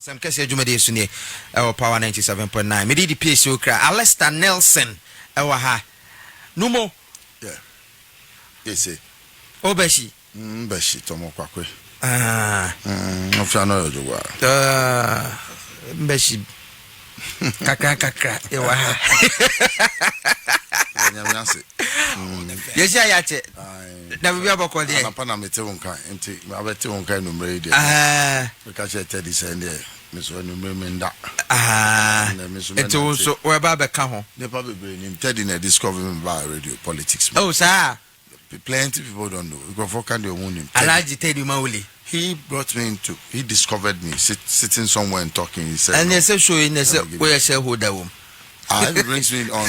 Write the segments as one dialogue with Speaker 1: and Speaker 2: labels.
Speaker 1: Asem Kesie Jumade Suni our power 97.9. Me di PSO kra Alester Nelson ewa ha. Numo.
Speaker 2: Yeah. Yes.
Speaker 1: Obeshi.
Speaker 2: Beshi tomo kwakwe.
Speaker 1: Ofia
Speaker 2: no yojwa.
Speaker 1: Beshi. Kakra ewa ha.
Speaker 2: Nyamiase.
Speaker 1: Yes ya che. Na bibia boko de.
Speaker 2: Na pa na mete wonka enti ma bete wonka no mre de. Because I tell this and there. Miss one remember.
Speaker 1: It also where Baba Caho.
Speaker 2: The probably bring Teddy in a discovering by radio politics.
Speaker 1: Oh, sir.
Speaker 2: Plenty people don't know. Go for kind of wound him.
Speaker 1: Alaji Teddy Mauli.
Speaker 2: He brought me into. He discovered me sitting somewhere and talking. He said,
Speaker 1: and they say, "Show in the where shareholder room."
Speaker 2: He brings me on.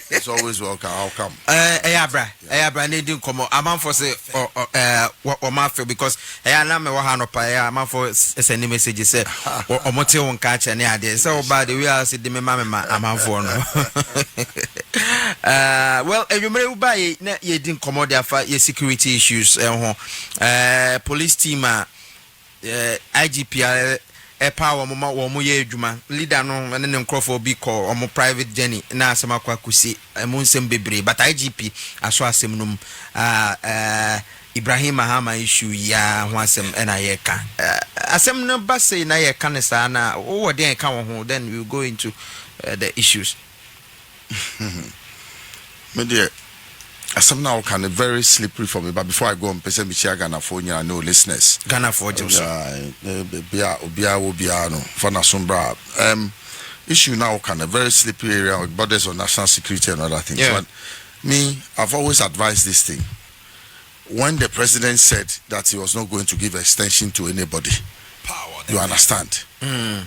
Speaker 2: It's always welcome. I'll come.
Speaker 1: Ayabra, need to come. I'm on for say or mafia because I am a wahano paya. I'm for sending messages say or motel on catch and yeah. So by the way, I said the mama. I'm on for no. Well, you may buy you didn't come out there for your security issues. Police team, IGP. Power mama wo mo ye adwuma leader no ne nkrofo bi call omo private journey na asema kwa kusi mo nsem bebre but IGP aso asem num Ibrahim Mahama issue ya ho asem na ye ka asem no ba say na ye ka ne sa na wo den ka wo ho then we will go into the issues.
Speaker 2: Me dear Asem now can very slippery for me, but before I go on, person Michia Ghana for you, no listeners.
Speaker 1: Ghana for Joseph.
Speaker 2: Obia no for Nasumbra. Issue now can a very slippery area with borders on national security and other things.
Speaker 1: Yeah.
Speaker 2: But me, I've always advised this thing. When the president said that he was not going to give extension to anybody, you understand?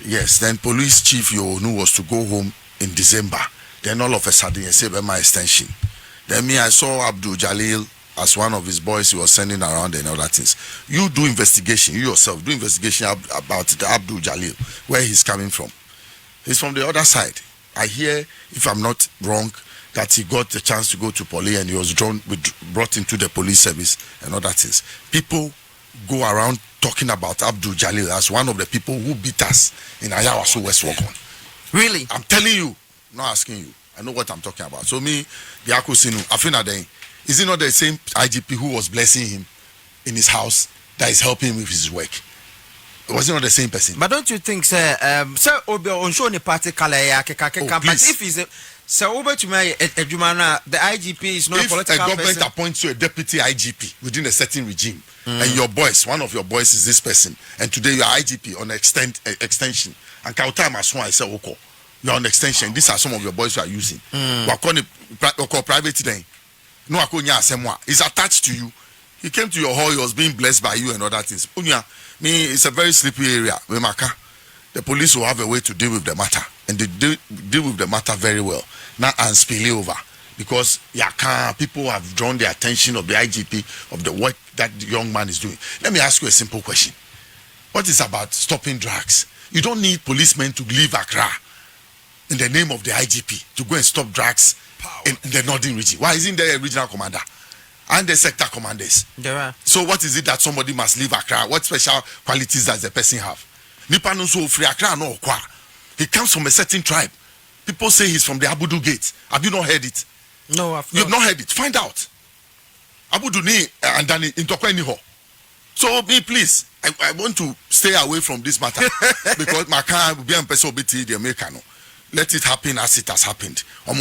Speaker 2: Yes. Then police chief Yonu was to go home in December. Then all of a sudden, he said, "My extension." Then me, I saw Abdul Jalil as one of his boys he was sending around and other things. You do investigation, you yourself do investigation about the Abdul Jalil, where he's coming from. He's from the other side. I hear, if I'm not wrong, that he got the chance to go to police and he was brought into the police service and other things. People go around talking about Abdul Jalil as one of the people who beat us in Ayawaso West Wagon.
Speaker 1: Really?
Speaker 2: I'm telling you, not asking you. I know what I'm talking about. So me, the Akosinu, Afina then, is it not the same IGP who was blessing him in his house that is helping him with his work? Was it not the same person?
Speaker 1: But don't you think, sir, Obi on show the party color, but if he's so over to me, the IGP is not
Speaker 2: if
Speaker 1: a political
Speaker 2: a government
Speaker 1: person.
Speaker 2: Appoints you a deputy IGP within a certain regime, and your boys, one of your boys is this person, and today you are IGP on extension, and Kauta Maswan I say, "Oko. You're on extension. These are some of your boys you are using. Private then. No, he's attached to you. He came to your hall. He was being blessed by you and other things. It's a very slippery area. The police will have a way to deal with the matter, and they deal with the matter very well. Now and spill over because people have drawn the attention of the IGP of the work that the young man is doing. Let me ask you a simple question. What is about stopping drugs? You don't need policemen to leave Accra in the name of the IGP to go and stop drugs in the northern region. Why isn't there a regional commander and the sector commanders?
Speaker 1: There are.
Speaker 2: So what is it that somebody must leave Accra? What special qualities does the person have? Nipa no so free Accra no kwa. He comes from a certain tribe. People say he's from the Abudu Gate. Have you not heard it?
Speaker 1: No, I've
Speaker 2: You've not heard it. Find out. Abudu ni and then in Tokweni ho. So me please, I want to stay away from this matter because my car will be on person obiti the Americano. Let it happen as it has happened. So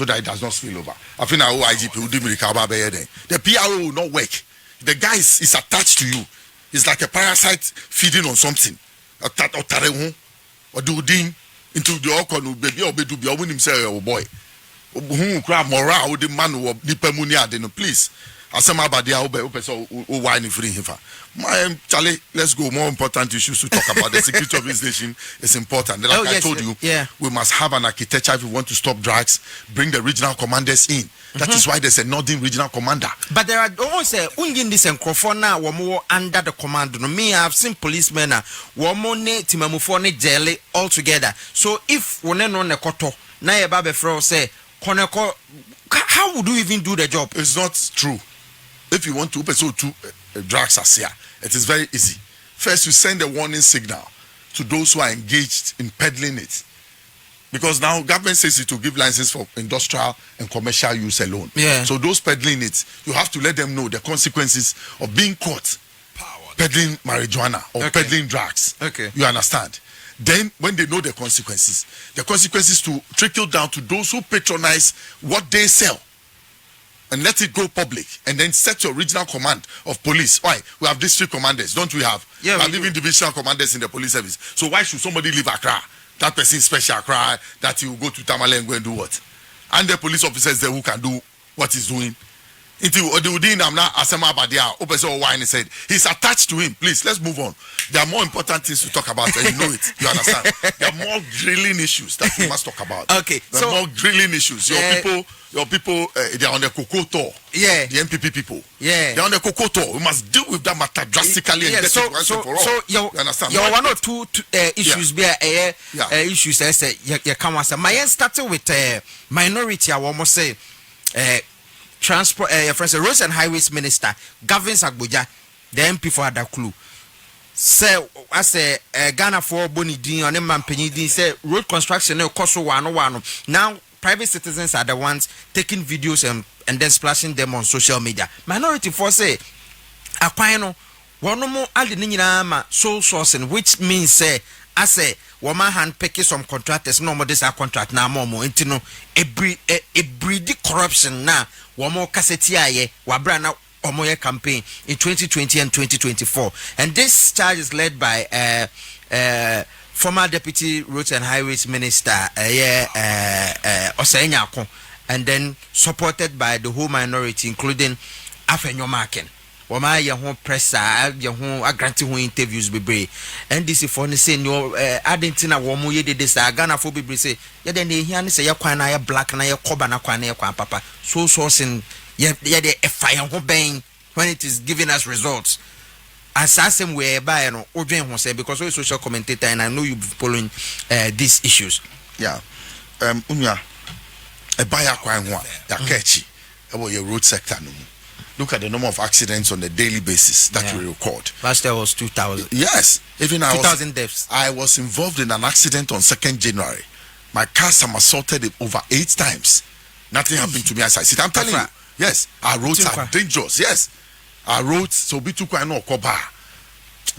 Speaker 2: that it does not spill over. I think our IGP will do the PRO will not work. The guy is attached to you. It's like a parasite feeding on something. Or do into the okon baby or be or win himself boy. Who crab morale the man who nipemunia then please. Asema badia ope so wine free hifa. Charlie, let's go. More important issues to talk about. The security of this nation is important. Like I told you, we must have an architecture if we want to stop drugs. Bring the regional commanders in. That is why there's a northern regional commander.
Speaker 1: But there are also ungin this and crofona were under the command. No, me, I've seen policemen womone timamufone jelly all together. So if one on the koto, na ye babe fro say koneko, how would you even do the job?
Speaker 2: It's not true. If you want to pursue drugs as here, it is very easy. First, you send a warning signal to those who are engaged in peddling it. Because now government says it will give license for industrial and commercial use alone.
Speaker 1: Yeah.
Speaker 2: So those peddling it, you have to let them know the consequences of being caught peddling marijuana or peddling drugs.
Speaker 1: Okay.
Speaker 2: You understand? Then when they know the consequences to trickle down to those who patronize what they sell. And let it go public, and then set your regional command of police. Why? We have district commanders, don't we have?
Speaker 1: Yeah,
Speaker 2: we have even divisional commanders in the police service. So why should somebody leave Accra? That person is special Accra, that he will go to Tamale and go and do what? And the police officers there who can do what he's doing. Until Odin Amna Asema Badia, Opeso Wine said, he's attached to him. Please, let's move on. There are more important things to talk about, and you know it. You understand? There are more drilling issues that we must talk about.
Speaker 1: Okay.
Speaker 2: There are more drilling issues. Your people, they are on the cocoa tour.
Speaker 1: Yeah.
Speaker 2: The MPP people.
Speaker 1: Yeah.
Speaker 2: They're on the cocoa tour. We must deal with that matter drastically and get it once and for all.
Speaker 1: So you
Speaker 2: understand?
Speaker 1: One or two issues issues I say you come as a my started with minority I almost say transport for instance, roads and highways minister governs Abuja, the MP for Adakulu. Say as a Ghana for Boni Din on man penny din say road construction cost one. Now private citizens are the ones taking videos and then splashing them on social media. Minority for say akwano one more alini ma sole sourcing, which means say I say woman hand picking some contractors no more this contract now more intino a breedy corruption now one more cassetia wabrana omoye campaign in 2020 and 2024, and this charge is led by former deputy roads and highways minister Osenyako, and then supported by the whole minority including Afenyo Maken. Wama ye ho pressa ye ho agranti ho interviews bebre NDC for ne say no adentina wo mo ye de sa Ghana for bebre say ye de ne hia ne say ye kwan na ye black na ye koba na kwan na ye kwan papa so sourcing ye de fire ho ben when it is giving us results. As Asem we by no odwen ho say because we social commentator and I know you following these issues.
Speaker 2: Yeah. Unya e buy kwan ho ya catchy e wo ye road sector no. Look at the number of accidents on a daily basis that we record.
Speaker 1: Last year was 2,000.
Speaker 2: Yes, even
Speaker 1: 2,000 deaths.
Speaker 2: I was involved in an accident on 2nd January. My car assaulted over 8 times. Nothing happened to me as I sit. I'm telling you. Yes, our roads are dangerous. Yes, our roads. So be too quiet no koba.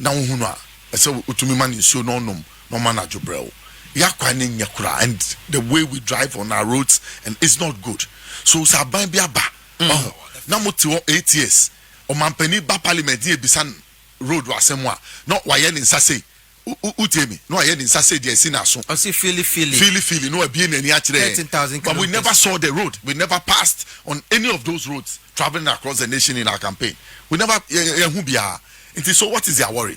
Speaker 2: Now hunwa. So utumi man so no man ajobrel. Yakwanin yakura, and the way we drive on our roads and it's not good. So saban biaba. Now moti 8 years. O mampeni ba parliament e bisan road wasemwa. No waye ni nsase. Utemi. No waye ni nsase de esi na so.
Speaker 1: O si feel.
Speaker 2: No e bi na achire.
Speaker 1: 13,000
Speaker 2: But we never saw the road. We never passed on any of those roads traveling across the nation in our campaign. We never so what is their worry?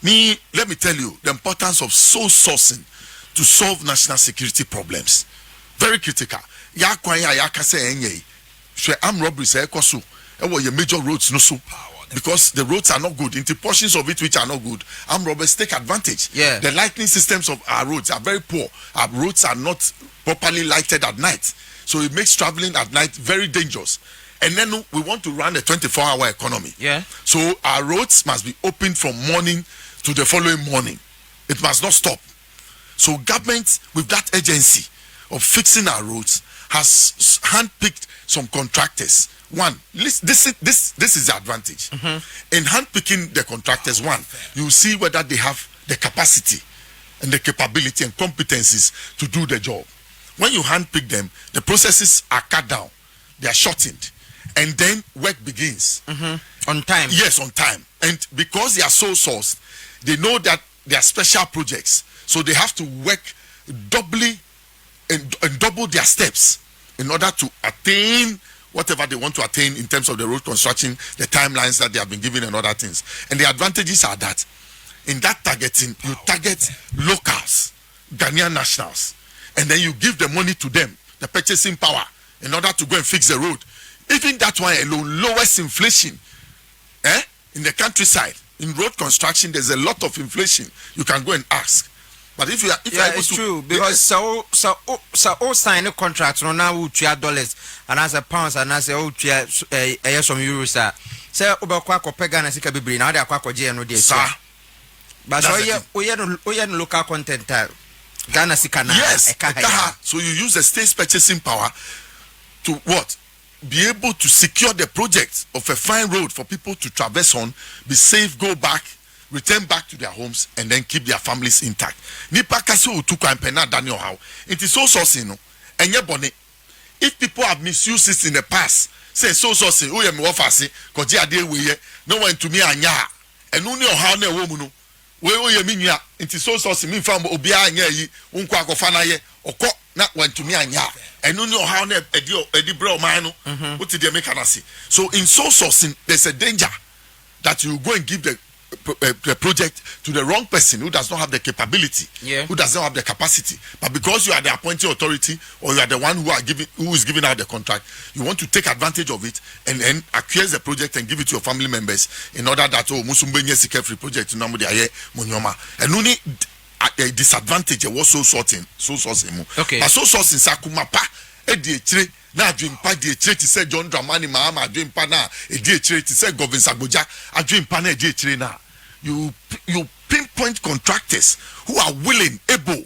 Speaker 2: Let me tell you the importance of sole sourcing to solve national security problems. Very critical. Ya kwan ya kase enye. Armed robberies ekoso your major roads no so because the roads are not good into portions of it which are not good. Armed robbers take advantage.
Speaker 1: Yeah,
Speaker 2: the lighting systems of our roads are very poor. Our roads are not properly lighted at night, so it makes traveling at night very dangerous. And then we want to run a 24-hour economy.
Speaker 1: Yeah, so
Speaker 2: our roads must be open from morning to the following morning. It must not stop. So government with that agency of fixing our roads has handpicked some contractors. One, this is the advantage. In handpicking the contractors, one, you see whether they have the capacity and the capability and competencies to do the job. When you handpick them, the processes are cut down, they are shortened, and then work begins.
Speaker 1: On time.
Speaker 2: Yes, on time. And because they are so sourced, they know that they are special projects, so they have to work doubly and double their steps in order to attain whatever they want to attain in terms of the road construction, the timelines that they have been given and other things. And the advantages are that in that targeting, you target locals, Ghanaian nationals, and then you give the money to them, the purchasing power, in order to go and fix the road. Even that one alone lowers inflation in the countryside. In road construction, there's a lot of inflation. You can go and ask. But if you are,
Speaker 1: it's true because so sign a contract no now $2 and as a pounds and as some euros say obekwa ko pega na sika bibiri na dey akwa ko je no dey
Speaker 2: sir
Speaker 1: But so local content. Ghana Sikana.
Speaker 2: Yes. So you use the state's purchasing power to what? Be able to secure the project of a fine road for people to traverse on, be safe, go back, return back to their homes, and then keep their families intact. Nipa kasi utuku ampena Daniel how. It is so sourcing no. Enye bone. If people have misused it in the past, say so sourcing, oh yeah me wafasi, koji ade weye, no one to me anya. Enu ni oha na ewo mu no. We oh yeah me nua. It is so sourcing me fam obi anya yi, unko akofa na ye, oko na one to me anya. Enu ni oha na edi bro man no. What did they make anasi? So in so sourcing, there's a danger that you go and give the project to the wrong person who does not have the capability, who does not have the capacity, but because you are the appointing authority or you are the one who is giving out the contract, you want to take advantage of it and then acquire the project and give it to your family members in order that musumbenye secure project na mudi aye munyoma and only a disadvantage was so sorting
Speaker 1: okay,
Speaker 2: but so sourcing sakuma pa edi na adwempa de echire ti say John Dramani Mahama adwempa na edi echire ti say Govin Sagboja adwempa na edi echire na you pinpoint contractors who are willing, able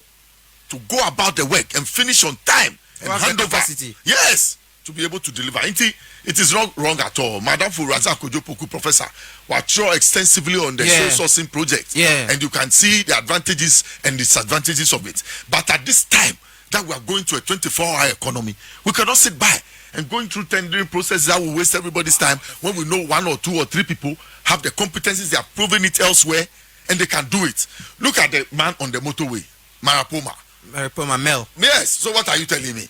Speaker 2: to go about the work and finish on time and hand over yes to be able to deliver. It is not wrong at all. Madam Furaza Kojopoku professor was sure extensively on the soul sourcing project, and you can see the advantages and disadvantages of it. But at this time that we are going to a 24-hour economy, we cannot sit by and going through tendering processes that will waste everybody's time when we know 1 or 2 or 3 people have the competencies, they have proven it elsewhere, and they can do it. Look at the man on the motorway, Marapoma
Speaker 1: Mel.
Speaker 2: Yes, so what are you telling me?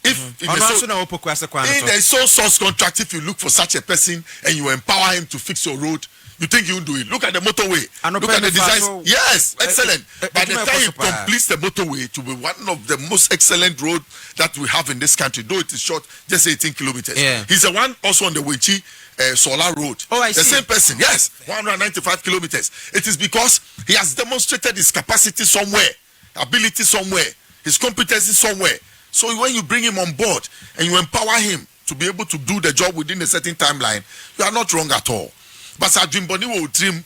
Speaker 2: If in a sole source contract, if you look for such a person and you empower him to fix your road, you think you will do it. Look at the motorway. Look at the design. Yes, excellent. By the time he completes the motorway, to be one of the most excellent roads that we have in this country, though it is short, just 18 kilometers. He's the one also on the Wenchi Solar Road.
Speaker 1: Oh, I see.
Speaker 2: The same person, yes, 195 kilometers. It is because he has demonstrated his capacity somewhere, ability somewhere, his competency somewhere. So when you bring him on board and you empower him to be able to do the job within a certain timeline, you are not wrong at all. But Adwimboni will trim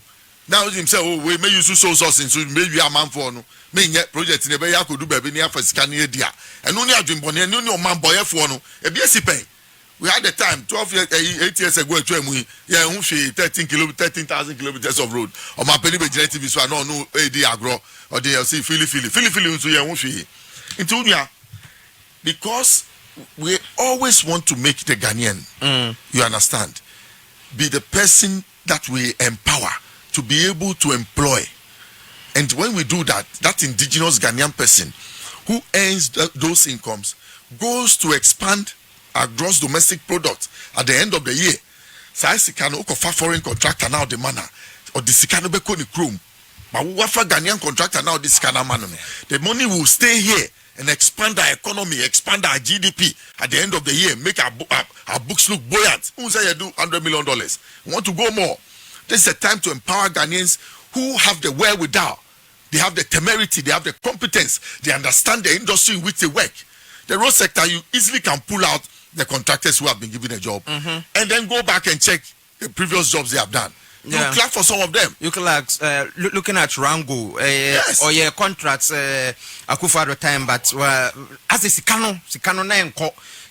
Speaker 2: now himself. Oh, we may use so sourcing, so maybe a man for no. May yet project in a way I could do baby near for scanning dia. And only Adwimboni and only man boy for no. A BSC pay. We had the time 8 years ago. We 13,000 kilometers of road. Or my penny generative is no AD agro or DLC Philly into your into because we always want to make the Ghanaian, you understand, be the person that we empower to be able to employ. And when we do that, that indigenous Ghanaian person who earns those incomes goes to expand our gross domestic product at the end of the year. So I can offer foreign contractor now the manner or the Sikano Beko ni Chrome. But we offer Ghanaian contractor now this kind of money. The money will stay here and expand our economy, expand our GDP at the end of the year, make our books look buoyant. Who say you do $100 million? We want to go more. This is a time to empower Ghanaians who have the wherewithal. They have the temerity, they have the competence, they understand the industry in which they work. The road sector, you easily can pull out the contractors who have been given a job and then go back and check the previous jobs they have done. You clap for some of them.
Speaker 1: You can like looking at Rango or contracts Akufo time, but as a Sikano name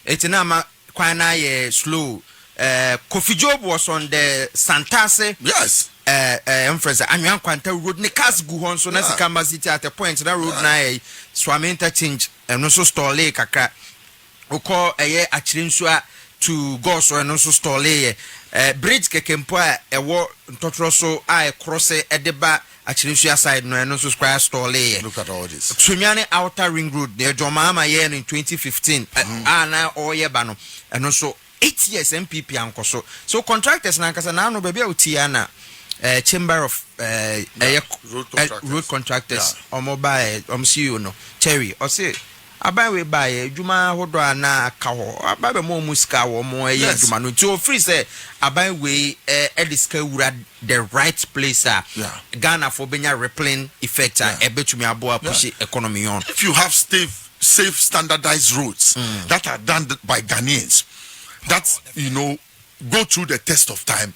Speaker 1: it's nama quite slow. Kofi Job was on the Santase.
Speaker 2: Yes.
Speaker 1: Emphasize Anyan Quanta road ne cars go on so na Sikamba City at a point that road na Swami interchange and also store lake kakra. Oko achirimsua to go so and also store lake. Bridge kekempo ewo ntotro so cross edeba achirimsua side no and also square store lake.
Speaker 2: Look at all this.
Speaker 1: Sumiane outer ring road near Jomama year in 2015. Na oye bano and also 8 years MPP ankoso. So contractors na nkasa na no baby utiana chamber of road contractors or mobile CEO no Cherry or say abai we buy juma hodo na aka ho abai mo musika wo mo juma no to free say abai we ediska wura the right place Ghana for benya replaying effect ebetumi aboa push economy on. If
Speaker 2: you have safe standardized roads that are done by Ghanaians that go through the test of time,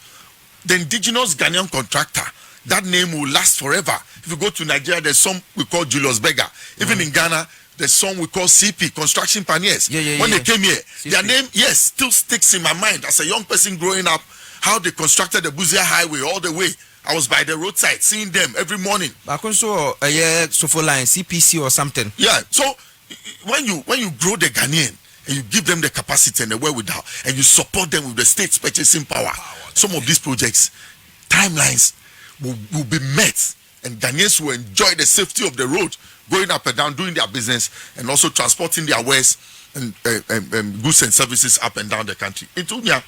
Speaker 2: the indigenous Ghanaian contractor, that name will last forever. If you go to Nigeria, there's some we call Julius Berger. Even in Ghana, there's some we call CP, Construction Pioneers. When they came here, CP. Their name, yes, still sticks in my mind as a young person growing up, how they constructed the Buzia Highway all the way. I was by the roadside seeing them every morning.
Speaker 1: Back so for line CPC or something.
Speaker 2: Yeah. So when you grow the Ghanaian and you give them the capacity and the wherewithal and you support them with the state's purchasing power, some of these projects timelines will be met, and Ghanaians will enjoy the safety of the road, going up and down, doing their business, and also transporting their wares and goods and services up and down the country. In Tunya,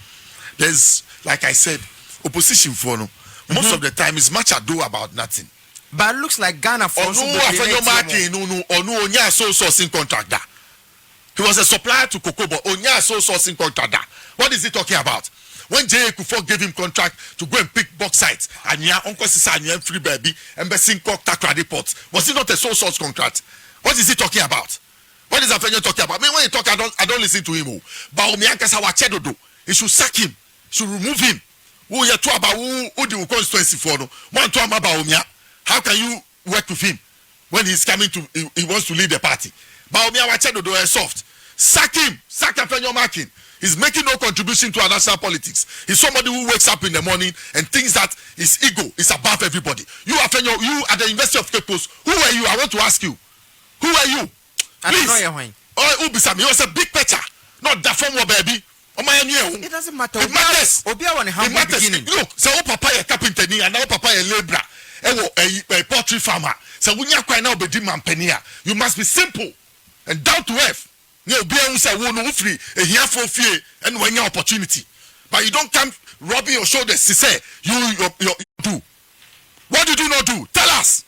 Speaker 2: there's, like I said, opposition for no. Most of the time is much ado about nothing.
Speaker 1: But it looks like Ghana for
Speaker 2: sourcing contractor. He was a supplier to Cocobod. Sourcing contractor. What is he talking about? When J. Kufo gave him contract to go and pick bauxite, and Uncle Sisani and Free Baby, Embassy Takra Depot, was it not a sole source contract? What is he talking about? What is Afenyo talking about? I mean, when he talk, I don't listen to him. But he should sack him. He should remove him. Who you talk about who the constituency for no? One talk about Baumia. How can you work with him when he's coming to he wants to lead the party? Baumia Wachedo is soft. Sack him. Sack Afenyo Markin. He's making no contribution to our national politics. He's somebody who wakes up in the morning and thinks that his ego is above everybody. You Afenyo, you at the University of Cape Coast, who are you? I want to ask you. Who are you? Please. Oh, Ubisami, he was a big pitcher. Not that former baby.
Speaker 1: It doesn't matter.
Speaker 2: It matters.
Speaker 1: It matters.
Speaker 2: Look, so papa a carpenter and now papa a laborer. A poultry farmer. So when you cry now be you must be simple and down to earth. You be free a here for fear and when your opportunity. But you don't come rubbing your shoulders to say you do. What did you not do? Tell us.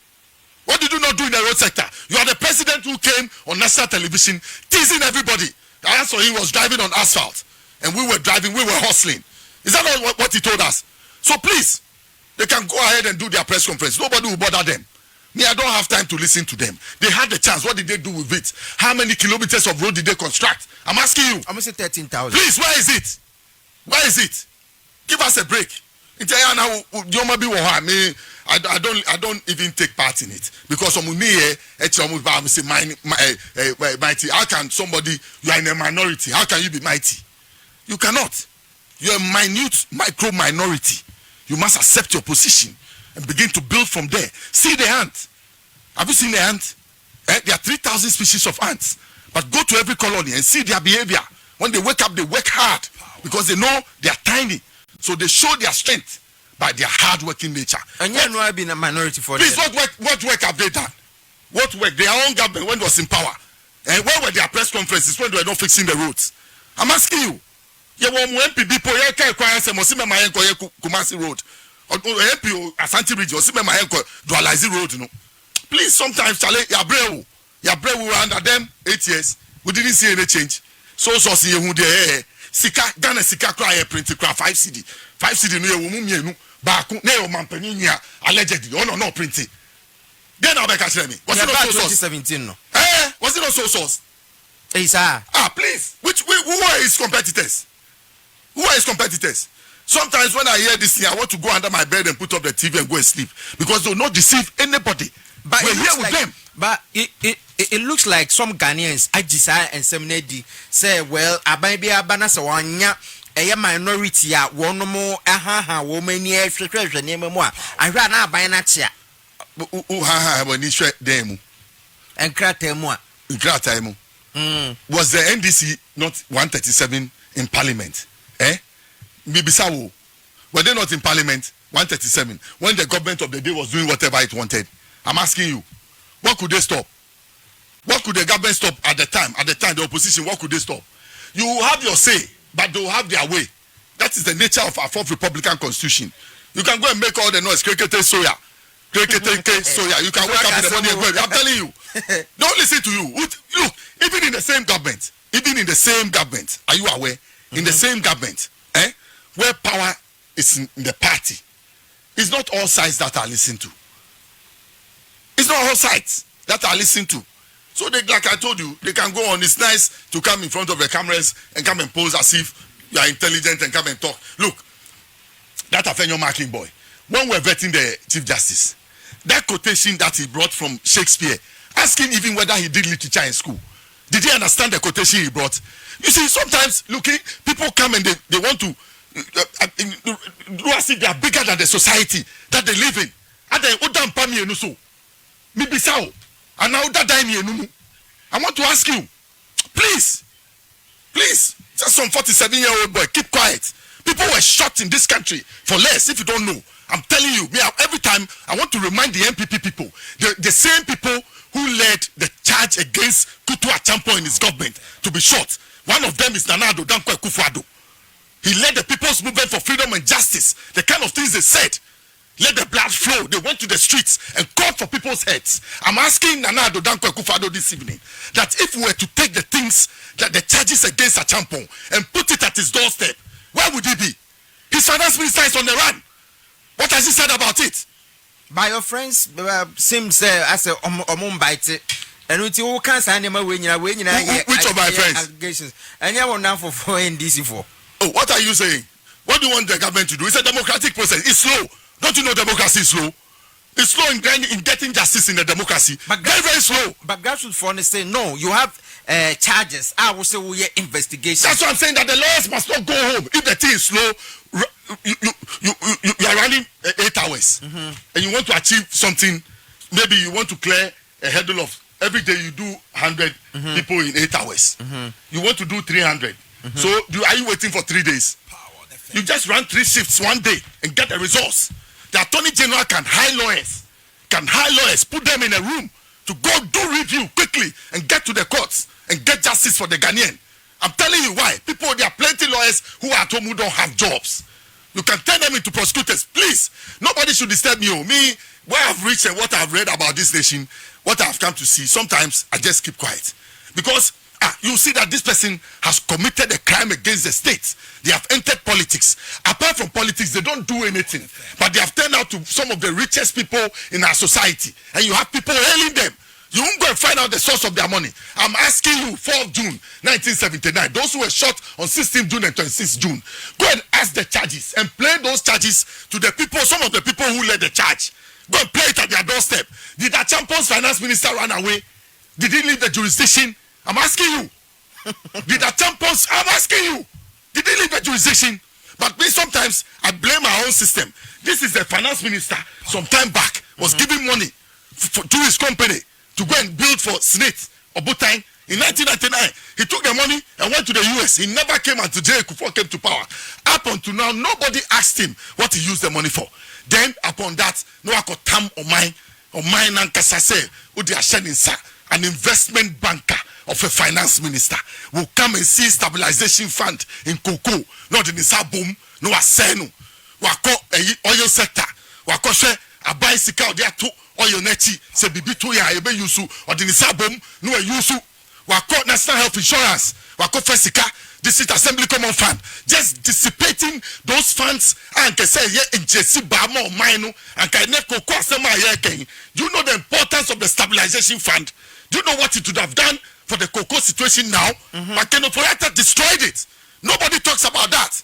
Speaker 2: What did you not do in the road sector? You are the president who came on national television teasing everybody. I saw he was driving on asphalt. And we were driving, we were hustling. Is that not what he told us? So please, they can go ahead and do their press conference. Nobody will bother them. Me, I don't have time to listen to them. They had the chance. What did they do with it? How many kilometers of road did they construct? I'm asking you.
Speaker 1: I'm going to say 13,000.
Speaker 2: Please, where is it? Where is it? Give us a break. I don't even take part in it because mighty. How can somebody, you are in a minority? How can you be mighty? You cannot. You're a minute micro minority. You must accept your position and begin to build from there. See the ant. Have you seen the ant? There are 3,000 species of ants. But go to every colony and see their behavior. When they wake up, they work hard because they know they are tiny. So they show their strength by their hard-working nature.
Speaker 1: And you know I've been a minority for
Speaker 2: please, what work have they done? What work? Their own government when it was in power. And where were their press conferences when they were not fixing the roads? I'm asking you. You want MPB po ye kai kwan se mo se me mayen ko ye Kumasi road. MP Asante region se me mayen ko dualize road no. Please sometimes chale ya brew we were under them 8 years. We didn't see any change. So see hu there sika Ghana sika kra ye print kra 5 CD. 5 CD no ye wo mu mienu ba ko na ye mampani nia allegedly no printing. Then I catch me. Was it not so
Speaker 1: 2017 no?
Speaker 2: Was it not so source?
Speaker 1: Hey sir.
Speaker 2: Please. Who are his competitors? Who are his competitors? Sometimes when I hear this thing, I want to go under my bed and put up the TV and go and sleep because they will not deceive anybody.
Speaker 1: But
Speaker 2: we're here with them.
Speaker 1: But it looks like some Ghanaians, Ajisa and Seminedi, say, well, Ababi Abana Sawanya, a minority, one more, woman, yes, name more. I ran out by Natia.
Speaker 2: When you share them
Speaker 1: and Kratemo.
Speaker 2: Was the NDC not 137 in Parliament? Bibisawo, were they not in Parliament 137 when the government of the day was doing whatever it wanted? I'm asking you, what could they stop? What could the government stop at the time? At the time, the opposition, what could they stop? You will have your say, but they will have their way. That is the nature of our fourth Republican Constitution. You can go and make all the noise, soya. You can wake up in the morning and go. I'm telling you, don't listen to you. Look, even in the same government, are you aware? In the same government, where power is in the party, it's not all sides that are listened to. It's not all sides that are listened to. So they, like I told you, they can go on. It's nice to come in front of the cameras and come and pose as if you are intelligent and come and talk. Look, that Afenyo marking boy. when we're vetting the Chief Justice, that quotation that he brought from Shakespeare, asking even whether he did literature in school. Did he understand the quotation he brought? You see, sometimes, people come and they want to do as if they are bigger than the society that they live in. I want to ask you, please, just some 47-year-old boy, keep quiet. People were shot in this country for less, if you don't know. I'm telling you, every time I want to remind the MPP people, the same people who led the charge against Kutu Achampo in his government to be shot. One of them is Nana Addo Dankwa Akufo-Addo. He led the People's Movement for Freedom and Justice. The kind of things they said. Let the blood flow. They went to the streets and called for people's heads. I'm asking Nana Addo Dankwa Akufo-Addo this evening that if we were to take the things, that the charges against Achampo and put it at his doorstep, where would he be? His finance minister is on the run. What has he said about it?
Speaker 1: By your friends, seems as a bite. And which you can't sign them away. Which
Speaker 2: of my friends?
Speaker 1: Allegations. And you want now for NDC for.
Speaker 2: Oh, what are you saying? What do you want the government to do? It's a democratic process. It's slow. Don't you know democracy is slow? It's slow in getting justice in the democracy. But very, very slow.
Speaker 1: But grassroots for say no. You have charges. I will say we are investigation.
Speaker 2: That's what I'm saying. That the lawyers must not go home if the thing is slow. You are running 8 hours, and you want to achieve something. Maybe you want to clear a hurdle of every day. You do 100 people in 8 hours. You want to do 300. So are you waiting for 3 days? You just run 3 shifts one day and get the results. The Attorney General can hire lawyers, put them in a room to go do review quickly and get to the courts and get justice for the Ghanaian. I'm telling you why. There are plenty lawyers who are at home who don't have jobs. You can turn them into prosecutors. Please, nobody should disturb me. Where I've reached and what I've read about this nation, what I've come to see, sometimes I just keep quiet. Because you see that this person has committed a crime against the state. They have entered politics. Apart from politics, they don't do anything. But they have turned out to some of the richest people in our society. And you have people hailing them. You won't go and find out the source of their money. I'm asking you, 4th June 1979, those who were shot on 16th June and 26th June, go and ask the charges and play those charges to the people, some of the people who led the charge. Go and play it at their doorstep. Did Achampo's finance minister run away? Did he leave the jurisdiction? I'm asking you. I'm asking you. Did he leave the jurisdiction? But me, sometimes I blame my own system. This is the finance minister some time back was giving money to his company to go and build for Snit or Bhutan in 1999. He took the money and went to the US. He never came until J. Kufuor came to power. Up until now, nobody asked him what he used the money for. Then, upon that, no one could tam or mine and Kasase, an investment banker of a finance minister will come and see stabilization fund in cocoa, not in the boom, no asenu. Wako oil sector, wako share a bicycle there too. Oil neti se bibi to ya ebe yusu or the nisabom no yusu wako national health insurance wako fesika district assembly common fund just dissipating those funds and can say yeah in jesi ba mo mine and can neko ko asema ye ken. Do you know the importance of the stabilization fund? Do you know what it would have done for the cocoa situation now? But Ken Ofori-Atta destroyed it. Nobody talks about that.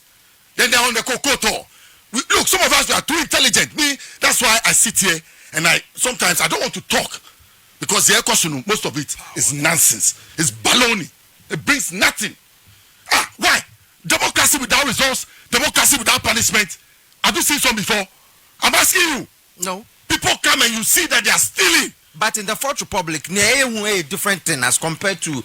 Speaker 2: Then they're on the cocoa tour. Look, some of us are too intelligent. Me, that's why I sit here. And sometimes I don't want to talk because the question, most of it is nonsense. It's baloney. It brings nothing. Why? Democracy without results, democracy without punishment. Have you seen some before? I'm asking you.
Speaker 1: No.
Speaker 2: People come and you see that they are stealing.
Speaker 1: But in the Fourth Republic, a different thing as compared to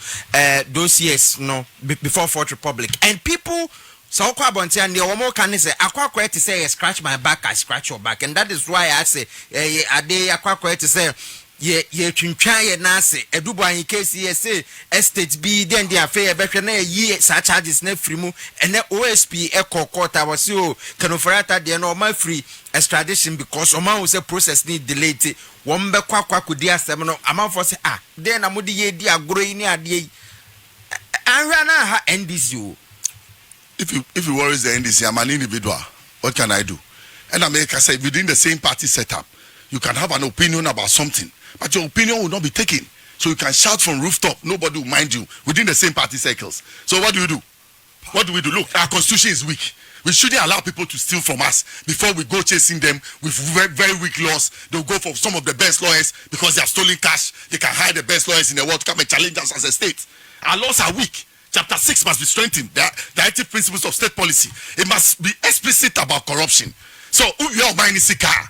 Speaker 1: those years, before Fourth Republic. And people. So and the Omo can say aqua to say scratch my back, I scratch your back, and that is why I say a day aqua to say ye try nase edubo in case ye say estate be then the affair better na ye such charges na free mu and OSP echo court I was you can Ofori-Atta the normal free extradition because Oman will say process need delayed one be kwa could dear seminal amount for say then amudi ye dia growing near the and run ha NDC.
Speaker 2: If you worries the NDC, I'm an individual. What can I do? And America said within the same party setup, you can have an opinion about something, but your opinion will not be taken. So you can shout from rooftop, nobody will mind you within the same party circles. So what do you do? What do we do? Look, our constitution is weak. We shouldn't allow people to steal from us before we go chasing them with very, very weak laws. They'll go for some of the best lawyers because they have stolen cash. They can hire the best lawyers in the world to come and challenge us as a state. Our laws are weak. Chapter 6 must be strengthened. The active principles of state policy. It must be explicit about corruption. So, your mind is car.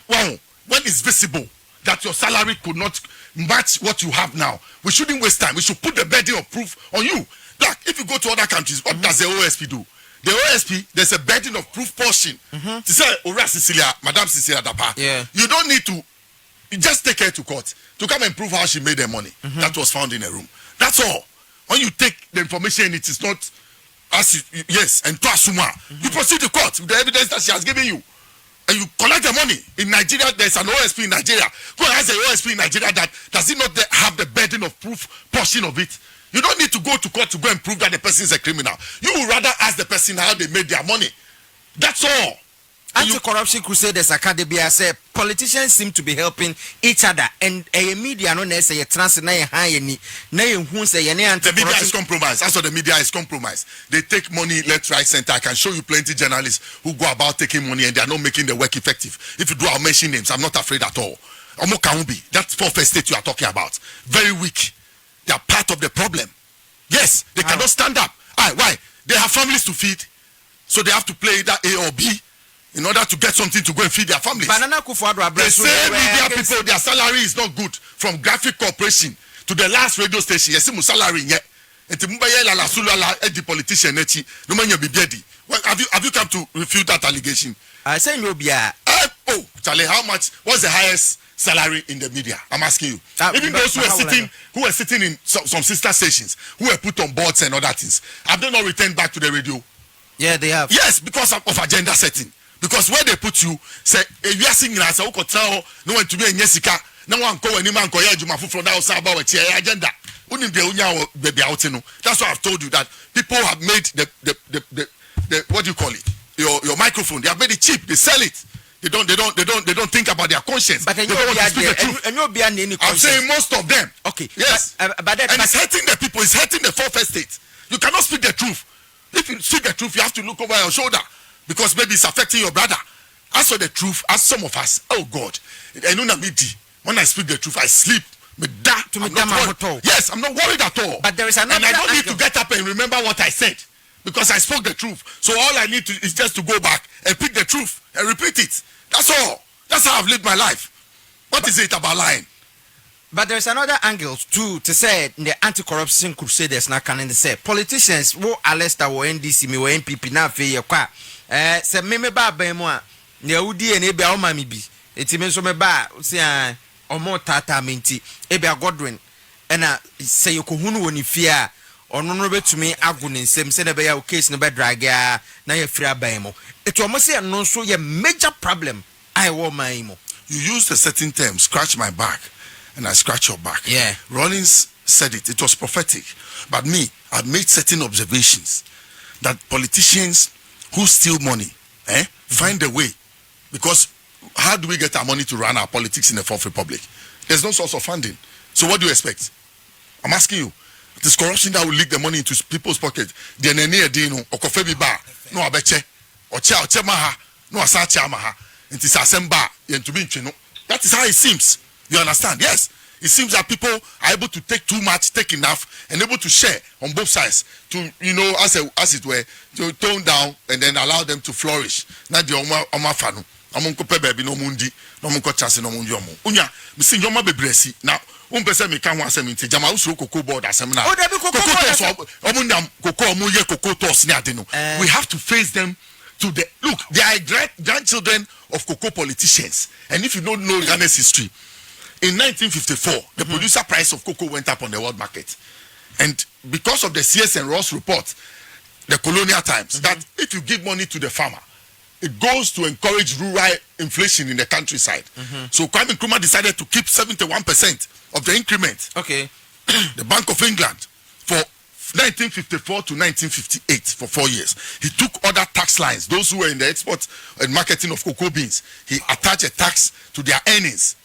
Speaker 2: Wow, when it's visible that your salary could not match what you have now, we shouldn't waste time. We should put the burden of proof on you. Like, if you go to other countries, what does the OSP do? The OSP, there's a burden of proof portion. To say, Ora Cecilia, Madame Cecilia Dapa, you don't need to, you just take her to court to come and prove how she made her money. That was found in a room. That's all. When you take the information, it is not, and to assume, you proceed to court with the evidence that she has given you. And you collect the money. In Nigeria, there's an OSP in Nigeria. Who has an OSP in Nigeria that does it not have the burden of proof portion of it? You don't need to go to court to go and prove that the person is a criminal. You would rather ask the person how they made their money. That's all.
Speaker 1: Anti-corruption crusaders academy say politicians seem to be helping each other, and a media no say a trans na high ni na who say any
Speaker 2: the media is compromised. That's what the media is compromised. They take money left, right, center. I can show you plenty journalists who go about taking money and they are not making the work effective. If you do, I'll mention names. I'm not afraid at all. Omo Kaumbi, that's fourth state you are talking about. Very weak. They are part of the problem. Yes, they cannot stand up. Why? They have families to feed, so they have to play either A or B in order to get something to go and feed their families. The same media people, their salary is not good. From Graphic Corporation to the last radio station, yes, salary yet. And the politician, have you come to refute that allegation?
Speaker 1: I say no,
Speaker 2: oh, Charlie, how much? What's the highest salary in the media? I'm asking you. Even those who were sitting in some sister stations, who were put on boards and other things, have they not returned back to the radio?
Speaker 1: Yeah, they have.
Speaker 2: Yes, because of agenda setting. Because where they put you, say, if you are singing as a no one to be in Jessica, no one go any man go from that about agenda. That's why I've told you that people have made the what do you call it? Your microphone. They have made it cheap. They sell it. They don't think about their conscience.
Speaker 1: But
Speaker 2: they don't want to speak the truth. I'm saying most of them.
Speaker 1: Okay.
Speaker 2: Yes. And it's hurting the people. It's hurting the fourth estate. You cannot speak the truth. If you speak the truth, you have to look over your shoulder because maybe it's affecting your brother. As for the truth, as some of us, oh God, when I speak the truth, I sleep. Yes, I'm not worried at all.
Speaker 1: But there is another
Speaker 2: and I don't need to get up and remember what I said because I spoke the truth. So all I need to is just to go back and pick the truth and repeat it. That's all. That's how I've lived my life. What is it about lying?
Speaker 1: But there's another angle too to say the anti-corruption crusaders now can say politicians wo Alesta wo NDC me wo NPP na fe ye kwa se me ba ban mu a na udi e na bia o ma me bi etime so me ba se omo tata menti e bia Godwin e na se yokohunu woni fie a ono no betumi agu ne nsem se na be ya case no be drag a na ye free ban mu eto omo se no so ye major problem I wo man mu.
Speaker 2: You use the certain term, scratch my back and I scratch your back.
Speaker 1: Yeah.
Speaker 2: Rollins said it. It was prophetic. But me, I've made certain observations that politicians who steal money find a way. Because how do we get our money to run our politics in the Fourth Republic? There's no source of funding. So what do you expect? I'm asking you. It is corruption that will leak the money into people's pockets. No abeche. Oche maha. No asacha maha. It is Asem Kesie. That is how it seems. You understand? Yes. It seems that people are able to take too much, take enough, and able to share on both sides to, as it were, to tone down and then allow them to flourish. Not the omafanu. Amunko baby no mundi, no munko chance no mundi omo. Unya, missing your bebresi. Now, person me can want to jama usro Cocobod asem na.
Speaker 1: Oh, there be Cocobod.
Speaker 2: Omundam Coco omuye Coco tos ni adeno. We have to face them. Look, they are grandchildren of cocoa politicians. And if you don't know Ghana's history, in 1954, the producer price of cocoa went up on the world market. And because of the CS and Ross report, the colonial times, that if you give money to the farmer, it goes to encourage rural inflation in the countryside. So Kwame Nkrumah decided to keep 71% of the increment.
Speaker 1: Okay.
Speaker 2: The Bank of England for 1954 to 1958 for 4 years. He took other tax lines, those who were in the export and marketing of cocoa beans. He attached a tax to their earnings.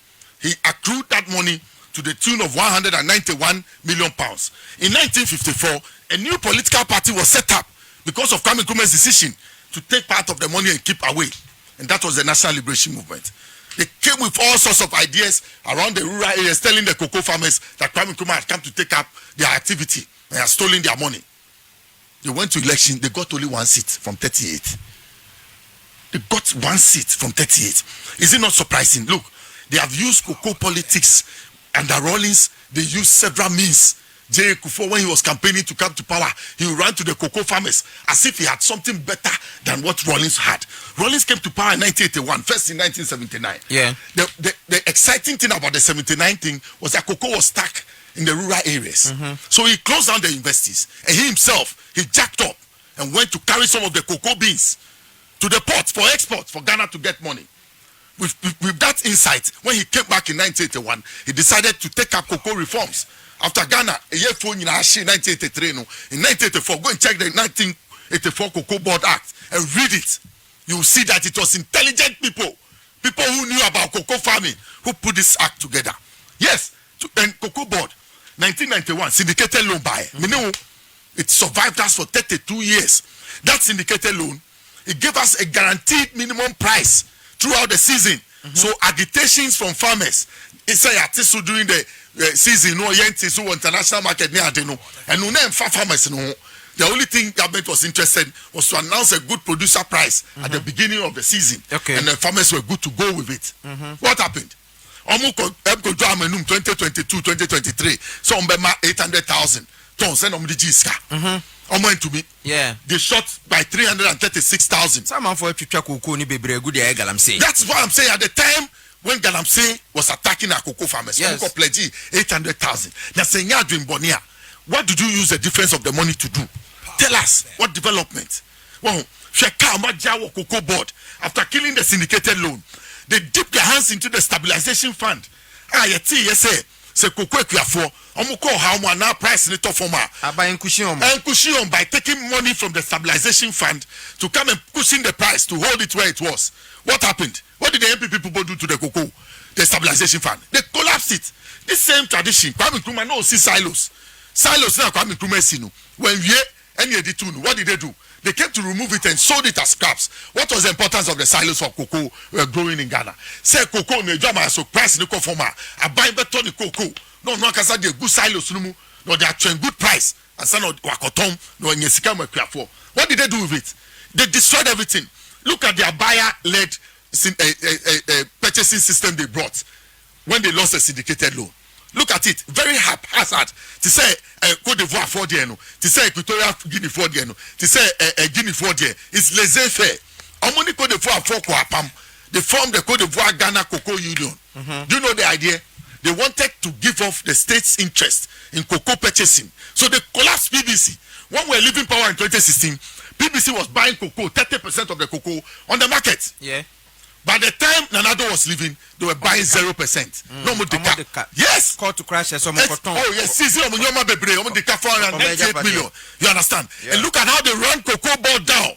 Speaker 2: He accrued that money to the tune of 191 million pounds. In 1954, a new political party was set up because of Kwame Nkrumah's decision to take part of the money and keep away. And that was the National Liberation Movement. They came with all sorts of ideas around the rural areas, telling the cocoa farmers that Kwame Nkrumah had come to take up their activity and had stolen their money. They went to election, they got only 1 seat from 38. They got 1 seat from 38. Is it not surprising? Look, they have used cocoa politics under Rawlings. They used several means. J. Kufuor, when he was campaigning to come to power, he ran to the cocoa farmers as if he had something better than what Rawlings had. Rawlings came to power in 1981, first in 1979.
Speaker 1: Yeah.
Speaker 2: The exciting thing about the 79 thing was that cocoa was stuck in the rural areas. So he closed down the universities, and he himself, he jacked up and went to carry some of the cocoa beans to the port for export for Ghana to get money. With that insight, when he came back in 1981, he decided to take up cocoa reforms. After Ghana, a year before in 1983, in 1984, go and check the 1984 Cocobod Act and read it. You will see that it was intelligent people who knew about cocoa farming, who put this act together. Yes, and Cocobod, 1991, syndicated loan buy. It survived us for 32 years. That syndicated loan, it gave us a guaranteed minimum price throughout the season. So agitations from farmers, it's a during the season, no international market and no farmers. No, the only thing government was interested was to announce a good producer price at the beginning of the season, and the farmers were good to go with it. What happened? 2022, 2023, so 800,000 tons and to me.
Speaker 1: Yeah,
Speaker 2: they shot by 336,000.
Speaker 1: That's what
Speaker 2: I'm saying. At the time when Galamsey was attacking our cocoa farmers,
Speaker 1: yes,
Speaker 2: pledged 800,000. Now saying, what did you use the difference of the money to do? Tell us what development. Well, Cocobod, after killing the syndicated loan, they dipped their hands into the stabilization fund. Yes, say cocoa for how now price in the former and by taking money from the stabilization fund to come and pushing the price to hold it where it was. What happened? What did the MP people do to the cocoa, the stabilization fund? They collapsed it. This same tradition, Kwame Nkrumah no see silos now. Kwame Nkrumah see no when we any editun, what did they do? They came to remove it and sold it as scraps. What was the importance of the silos for cocoa growing in Ghana? Say cocoa ne drama so price ne ko forma. I buy better the cocoa. No kasa de good silos no they are trying good price. And some of wakotom no nyesika mekafo. What did they do with it? They destroyed everything. Look at their buyer-led purchasing system they brought when they lost a syndicated loan. Look at it, very haphazard. To say Côte d'Ivoire for the to say Equatorial Guinea for the to say Guinea for the it's laissez-faire. Omoni Côte d'Ivoire for Kwapam. They formed the Côte d'Ivoire Ghana Cocoa Union. Do you know the idea? They wanted to give off the state's interest in cocoa purchasing. So they collapsed BBC. When we were leaving power in 2016, BBC was buying cocoa, 30% of the cocoa on the market.
Speaker 1: Yeah.
Speaker 2: By the time Nanado was leaving, they were buying 0%. No more deca. Yes.
Speaker 1: Call to crash.
Speaker 2: Oh yes. Season of Munyoma Bebre, 498 million. You understand? Yeah. And look at how they ran Cocobod down.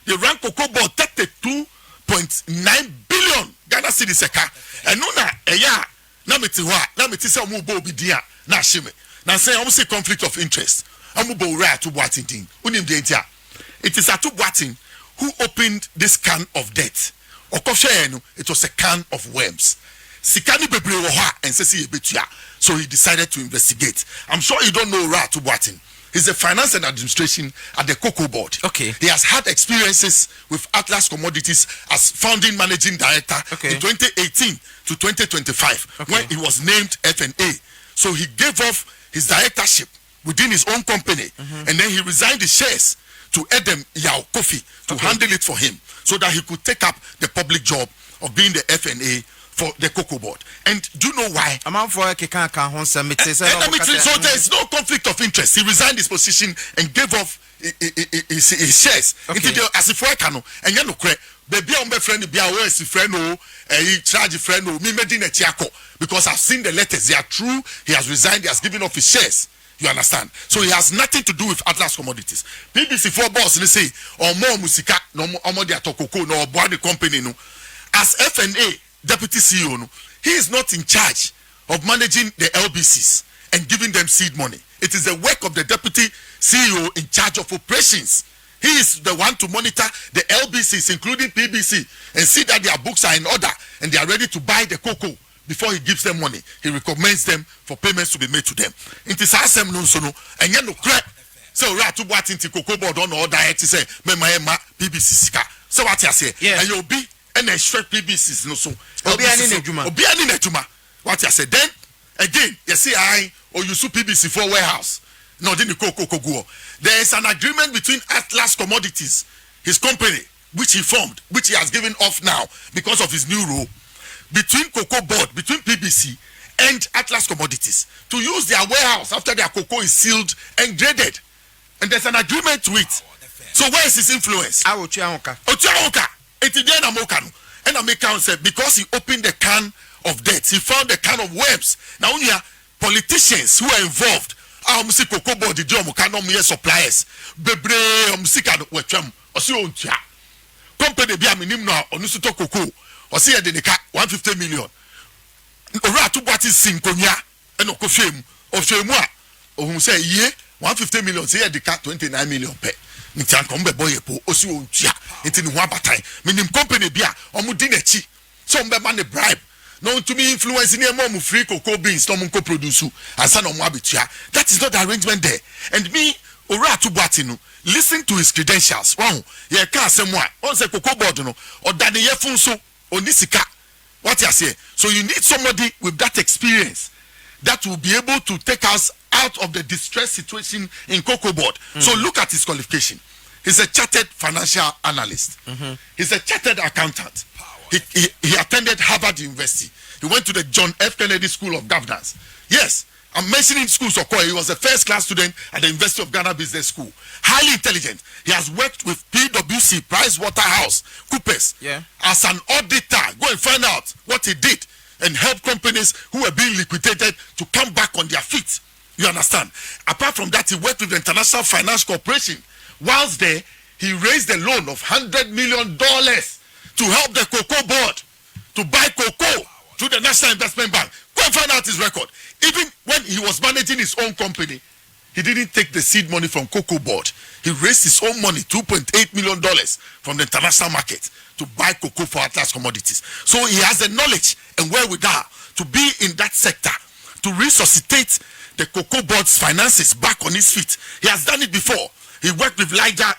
Speaker 2: They ran Cocobod 32.9 billion Ghana cedis seka. And no na meti say omo bo bidia na shime. Na say omo say conflict of interest. Omo bo right to Boatin thing. Unim de ntia. It is Atu Boatin who opened this can of debt. It was a can of worms. Sikani bebre wo ha and say betua. So he decided to investigate. I'm sure you don't know Atu Boatin. He's the finance and administration at the Cocobod.
Speaker 1: Okay.
Speaker 2: He has had experiences with Atlas Commodities as founding managing director in 2018 to 2025 when he was named F&A. So he gave off his directorship within his own company and then he resigned his shares to Edem Yao Kofi to handle it for him so that he could take up the public job of being the F&A for the Cocobod. And do you know why? So there is no conflict of interest. He resigned his position and gave off his shares. As if I can, and you know, baby, I'm a friend, be aware, friend, he charge friend, me medin a chiako, because I've seen the letters. They are true. He has resigned. He has given off his shares. You understand? So he has nothing to do with Atlas Commodities. BBC for boss, they say, or more musika, no more dia tokoko, no body company, no. As F&A deputy CEO, no, he is not in charge of managing the LBCs and giving them seed money. It is the work of the deputy CEO in charge of operations He is the one to monitor the LBCs, including PBC, and see that their books are in order and they are ready to buy the cocoa before he gives them money. He recommends them for payments to be made to them. It is Asem no so no, and yet no crap. So we are to what into Cocobod on order to say, Mema PBC sika. So what you say?
Speaker 1: Yeah.
Speaker 2: And you'll be and extract PBCs no so.
Speaker 1: Obi ani
Speaker 2: nejuma. What you say? Then again, you see I or you sue PBC for warehouse. No, didn't go. There is an agreement between Atlas Commodities, his company, which he formed, which he has given off now because of his new role, between Cocobod, between PBC and Atlas Commodities to use their warehouse after their cocoa is sealed and graded. And there's an agreement to it. So where is his influence?
Speaker 1: Ochiaoka.
Speaker 2: And American said because he opened the can of debt, he found the can of worms. Now only politicians who are involved. See Cocobod the drum can suppliers. Bebre musika wetwam. Osi ontua. Company bi aminim no onusu to cocoa. Osi ye de nika 150 million. Ora to what is sinkonya and okofem. Ofemu a ohun say ye 150 million say ye de 29 million pe. Nti ankom be boy po osi ontua. Nti ni ho abatan. Minim company bi a omu di nachi. So mbe man the bribe. No to me influence in a free cocoa beans, no munko produce, and son of Mabitia. That is not the arrangement there. And me, Ora to Batino, listen to his credentials. Wow, ye can't say more. On the Cocobod, or Danny Yefunso, or Nisika. What you say? So you need somebody with that experience that will be able to take us out of the distress situation in Cocobod. So look at his qualification. He's a chartered financial analyst. He's a chartered accountant. He attended Harvard University. He went to the John F. Kennedy School of Governance. Yes, I'm mentioning schools of course. He was a first class student at the University of Ghana Business School. Highly intelligent. He has worked with PwC, PricewaterhouseCoopers, as an auditor. Go and find out what he did and help companies who were being liquidated to come back on their feet. You understand? Apart from that, he worked with the International Finance Corporation. Whilst there, he raised a loan of $100 million to help the Cocobod to buy cocoa through the National Investment Bank. Go and find out his record. Even when he was managing his own company, he didn't take the seed money from Cocobod. He raised his own money, $2.8 million from the international market to buy cocoa for Atlas Commodities. So he has the knowledge and wherewithal to be in that sector, to resuscitate the Cocobod's finances back on his feet. He has done it before. He worked with Liger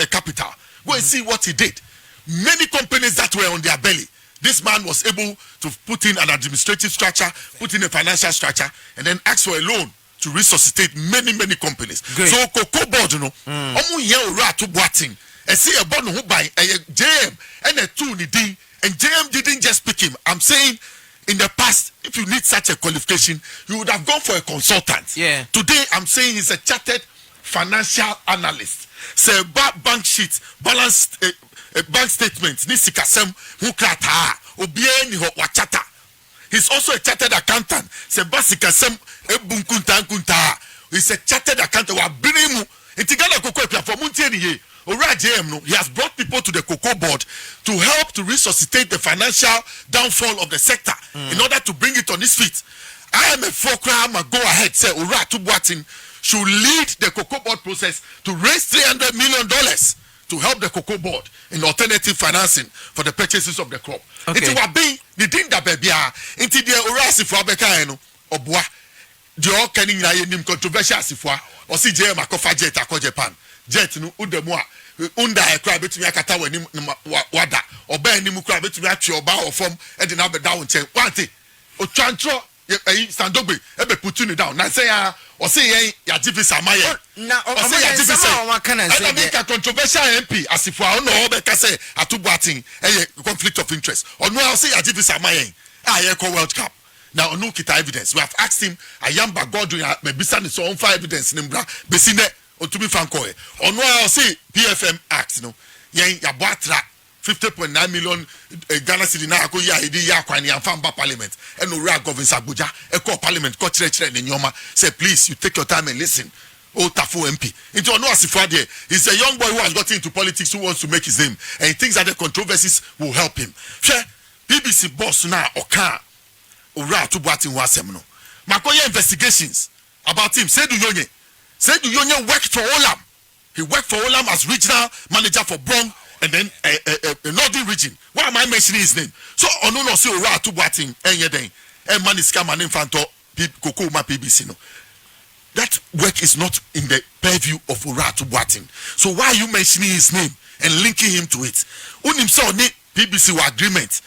Speaker 2: Capital. Go and see what he did. Many companies that were on their belly, this man was able to put in an administrative structure, put in a financial structure, and then ask for a loan to resuscitate many companies. Great. So Cocobod, omu ye ora to boating, and see a bond who buy a JM and a two nidin, and JM didn't just pick him. I'm saying in the past, if you need such a qualification, you would have gone for a consultant.
Speaker 1: Yeah.
Speaker 2: Today, I'm saying he's a chartered financial analyst. Say bank sheet, balanced bank statements, ni sikasem hukrata obieni ho wachata. He's also a chartered accountant. Say basikasem ebunkunta. He's a chartered accountant. Wa binimu intigala cocoa pia for muntie ni ye. Ora JM no, he has brought people to the Cocobod to help to resuscitate the financial downfall of the sector in order to bring it on its feet. I am a Fokra, go ahead, say Ora Tubuatin should lead the Cocobod process to raise $300 million to help the Cocobod in alternative financing for the purchases of the crop.
Speaker 1: Okay.
Speaker 2: It will be the thing that baby into the Orasi for Abekano or Bois. The all can in controversial sifwa or CJ Makofa jet ako Japan. Jet no udemwa unda a crab between Yakata when wada or bear ni mukra between your bow or form and then I'll be down chain. One thing or transfer Sandogbe ebe putting it down. Now say or say ya GP Samaye.
Speaker 1: Now or say ya GP one can say
Speaker 2: make a controversial MP as if I know be say atubating a conflict of interest. Or no I'll say ya GP Samaye. Eco World Cup. Now no kita evidence. We have asked him Ayamba Godwin Bisan is on fire evidence nimbra besine to be francoy. Or no I'll say PFM Act no. Yen ya boatra 50.9 million Ghana cedi na ko ya idi ya kwani amfamba parliament and no governs Abuja e call parliament ko chire ne nyoma say please you take your time and listen. Oh Tafo MP into no asifo there. He's a young boy who has gotten into politics who wants to make his name and he thinks that the controversies will help him. Sure, BBC boss na oka ora to boatin wasem no. Makoye investigations about him. Say do Yonye worked for Olam He worked for Olam as regional manager for Bronx and then Northern region. Why am I mentioning his name? So ono no say ora to boating enye den. E man is come and infanto Cocoa ma PBC no. That work is not in the purview of ora to boating. So why are you mentioning his name and linking him to it? Unim say on PBC wa agreement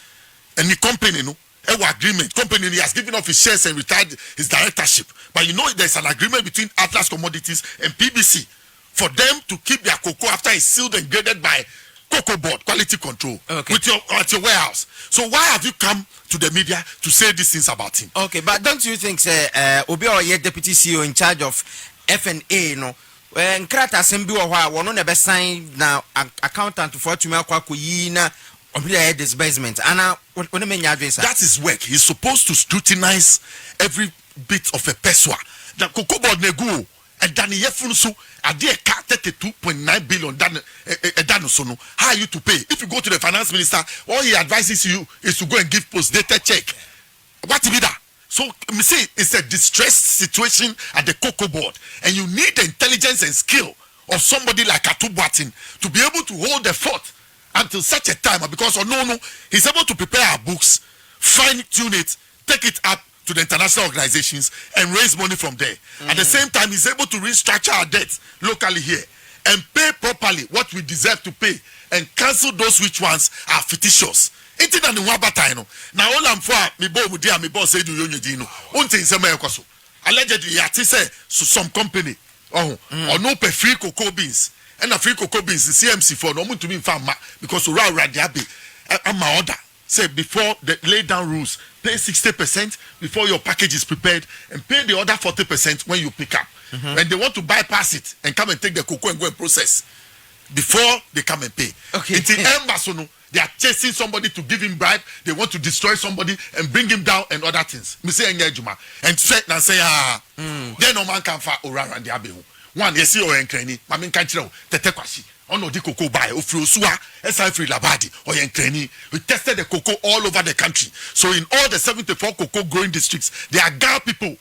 Speaker 2: and the company no agreement. Company he has given up his shares and retired his directorship. But you know there's an agreement between Atlas Commodities and PBC for them to keep their cocoa after it's sealed and graded by Cocobod, quality control, with at your warehouse. So why have you come to the media to say these things about him?
Speaker 1: Okay, but don't you think, Obi Oye deputy CEO in charge of F&A, no? Nkrata Asem bi wo ho a wono na be sign na accountant for tumi akwa yi na obi disbursement ana woni menya advice.
Speaker 2: That is work. He's supposed to scrutinize every bit of a peswa. The Cocobod nego and then yefun so ade e ka 32.9 billion dan so no. How are you to pay? If you go to the finance minister, all he advises you is to go and give post-dated check. What be that? So me see, it's a distressed situation at the Cocobod, and you need the intelligence and skill of somebody like Atubuatin to be able to hold the fort until such a time, because he's able to prepare our books, fine-tune it, take it up to the international organizations and raise money from there. At the same time, he's able to restructure our debt locally here and pay properly what we deserve to pay and cancel those which ones are fictitious. Iti na ni wabata no. Na all am for me bo mu dia me boss say do yonye no. Unti nsema ekoso. Allegedly yati say some company or no pay free cocoa beans. And a free cocoa beans CMC for no to be farm because ura dia be my order. Say before the lay down rules, pay 60% before your package is prepared and pay the other 40% when you pick up. When they want to bypass it and come and take the cocoa and go and process before they come and pay.
Speaker 1: Okay.
Speaker 2: Until Embasono, they are chasing somebody to give him bribe. They want to destroy somebody and bring him down and other things. Me say Juma and threat and say then no man can fa ora and the abehu. One yes you enkrani. Mami kan chiro tete kwasi. Ono di cocoa buy ofri osua esa free labadi or enkrani. We tested the cocoa all over the country. So in all the 74 cocoa growing districts, there are Ga people.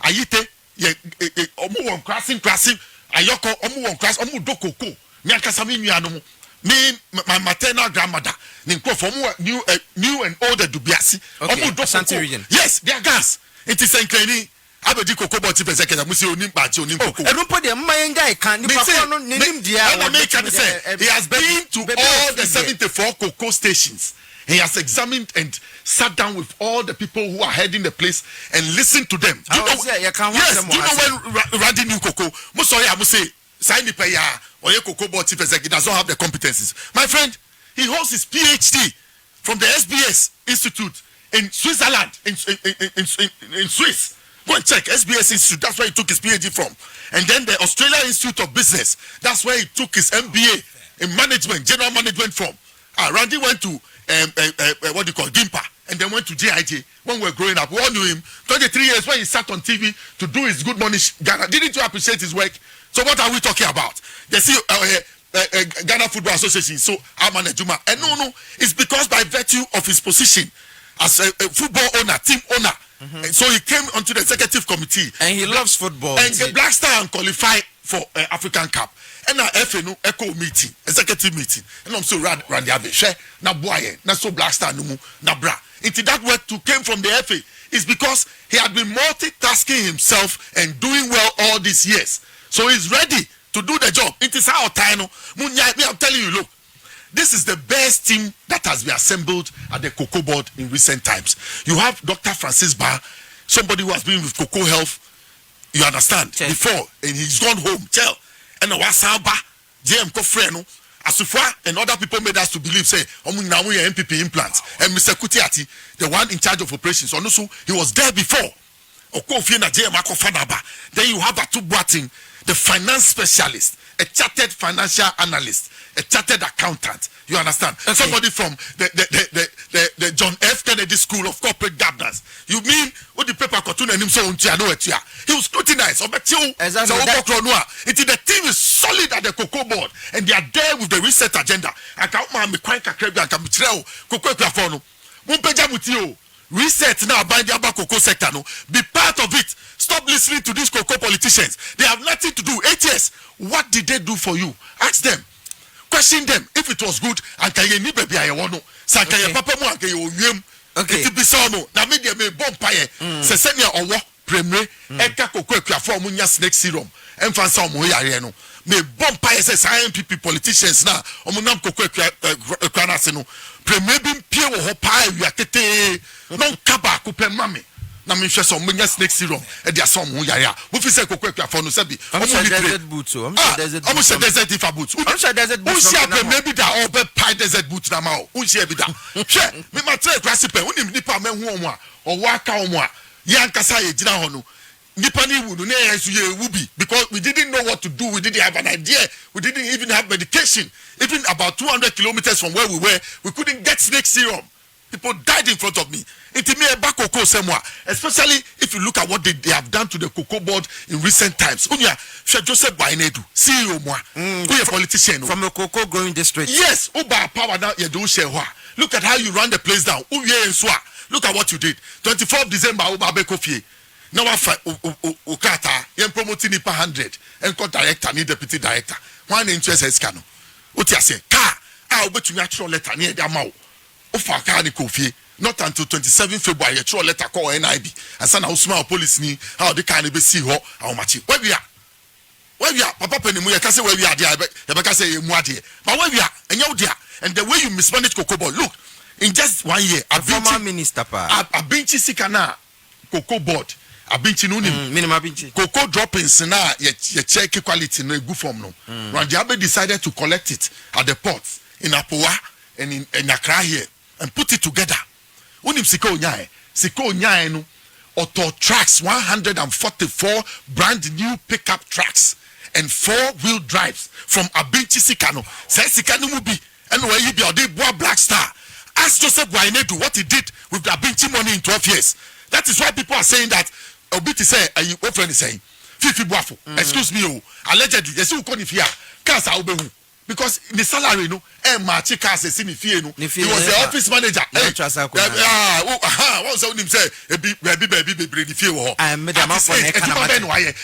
Speaker 2: Ayite omu won crossing ayoko omu won cross omu do cocoa. Me akasami nuanom. Me, my maternal grandmother, new and older Dubiasi.
Speaker 1: Ashanti region.
Speaker 2: Yes, they are gas. It is Enkreni. Abedi Cocobod chief executive. Musi onim bachi onim cocoa. He has been to all the 74 cocoa stations. He has examined and sat down with all the people who are heading the place and listened to them. Do you know when Randy New Cocoa? Musoya sign the ya or your Cocobod chief executive does not have the competencies. My friend, he holds his PhD from the SBS Institute in Switzerland, in Swiss. Go and check SBS Institute. That's where he took his PhD from. And then the Australia Institute of Business. That's where he took his MBA in management, general management from. Randy went to what do you call Gimpa, and then went to JIJ when we were growing up. We all knew him. 23 years when he sat on TV to do his Good Morning Ghana. Didn't you appreciate his work? So what are we talking about? They see Ghana Football Association. So Amane Juma. And no, it's because by virtue of his position as a football owner, team owner. And so he came onto the executive committee.
Speaker 1: And he loves football.
Speaker 2: And the Black Star and qualified for African Cup. And now FNO Echo meeting, executive meeting. And I'm so Randy Abeshe, na boye, na so Black Star numu, na bra. Into that work to came from the FA is because he had been multitasking himself and doing well all these years. So he's ready to do the job. It is our time. I'm telling you, look, this is the best team that has been assembled at the Cocobod in recent times. You have Dr. Francis Barr, somebody who has been with Cocoa Health, you understand, before, and he's gone home. Tell. And Wasaba, JM Kofreno, Asufwa, and other people made us to believe, say, MPP implants. And Mr. Kutiati, the one in charge of operations, also, he was there before. Then you have Atubuatin, the finance specialist, a chartered financial analyst, a chartered accountant. You understand? Okay. Somebody from the John F. Kennedy School of Corporate Governance. You mean what the paper cartoon and him so he was scrutinized. The team is solid at the Cocobod and they are there with the reset agenda. Reset now by the cocoa sector. No, be part of it. Stop listening to these cocoa politicians. They have nothing to do. 8 years. What did they do for you? Ask them. Question them. If it was good, and can you baby I want to say papa mo and you wiem.
Speaker 1: Okay.
Speaker 2: It be so no. Na me dey me bompaye. Se senia owo premier eka kokko akuafo mo nya snake serum. Emfa nsa mo yare no. Me bompaye se scientific politicians na omo nam kokko akua se no. Premier bi pie wo ho pa awia tete. Non kaba ko pe mame. Na me hwe so munya snake serum e dia so mo yare a wo fi se kokko akuafo no sabi
Speaker 1: omo desert boot so
Speaker 2: omo se desert ifa boot
Speaker 1: omo se desert boot
Speaker 2: so maybe that all be pie desert boot na ma o unse bi da hwe me ma try kwase pe unim nipa ma hu omo a owo aka omo a yankasa ye gina ho no nipa ni wu no na yesu ye wubi because we didn't know what to do, we didn't have an idea, we didn't even have medication. Even about 200 kilometers from where we were, we couldn't get snake serum. People died in front of me. Especially if you look at what they have done to the Cocobod in recent times. Unya, Joseph Bainedu, CEO moi, who a politician
Speaker 1: from a cocoa growing district.
Speaker 2: Yes, Uba power now you don't share. Look at how you run the place down. Look at what you did. 24th December, Uba Bekofie. Now I find Ukata, you're promoting Nipa 100 and co-director, need deputy director. One interest is cano. Utia say, car, I'll bet you natural letter near their mouth. Ufakani Kofi. Not until 27 February, a true letter call NIB. And son of small police ni how they can't be see how much. Where we are? Where we are? Papa Penny, I can say where we are there. I can say Mwadi. But where we are? And you're there. And the way you mismanage Cocobod, look, in just 1 year,
Speaker 1: a former minister,
Speaker 2: a benchy sikana Cocobod. A benchy no
Speaker 1: minimum benchy.
Speaker 2: Cocoa droppings na ye check quality no good form no. Ranjabe decided to collect it at the ports in Apoa and in Accra here and put it together. Unim siko nyae no auto tracks 144 brand new pickup trucks and 4-wheel drives from Abinchi Sikano. Say Sikano will be and where you be or Black Star. Ask Joseph Wainedu what he did with the Abinchi money in 12 years. That is why people are saying that Obiti say what friend is saying Fifi Buafo. Excuse me, allegedly yes you call if Kasa Obehu. Because the salary, no, Marchi Casa, he was the office manager. What's the name say?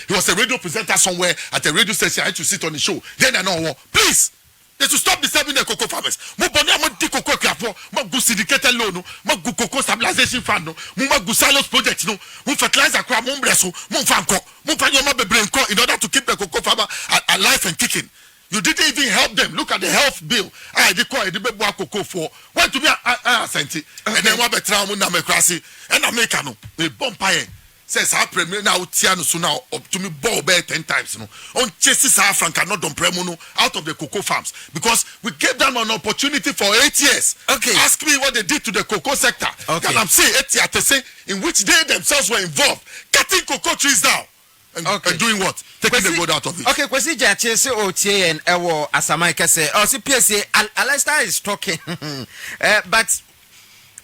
Speaker 2: He was a radio presenter somewhere at a radio station. I had to sit on the show. Then I know, please, they to stop disturbing the cocoa farmers. Mobania cocoa crafo, Magu syndicated loan, Magu cocoa stabilization fund, Magu silos project, no, fertilizer crab, Mumbreso, Mumfanco, Mumfanyama Bebrenco, in order to keep the cocoa farmer alive and kicking. You didn't even help them. Look at the health bill. I declare the baby cocoa for. Why to me? I sent it. And then what better na me krasi. And I make no. Me bompaye. Says our premier now tiano so now up to me ball bear 10 times. No. On chases our frank cannot don premuno out of the cocoa farms because we gave them an opportunity for 8 years. Okay. Ask me what they did to the cocoa sector. Okay. And I'm saying 8 years to say in which they themselves were involved cutting cocoa trees down. And doing what? Taking the road out of it. Okay,
Speaker 1: Kwesi Jache say OTA and Ewo Asem Kesie. Oh, see PSA Alistair is talking. But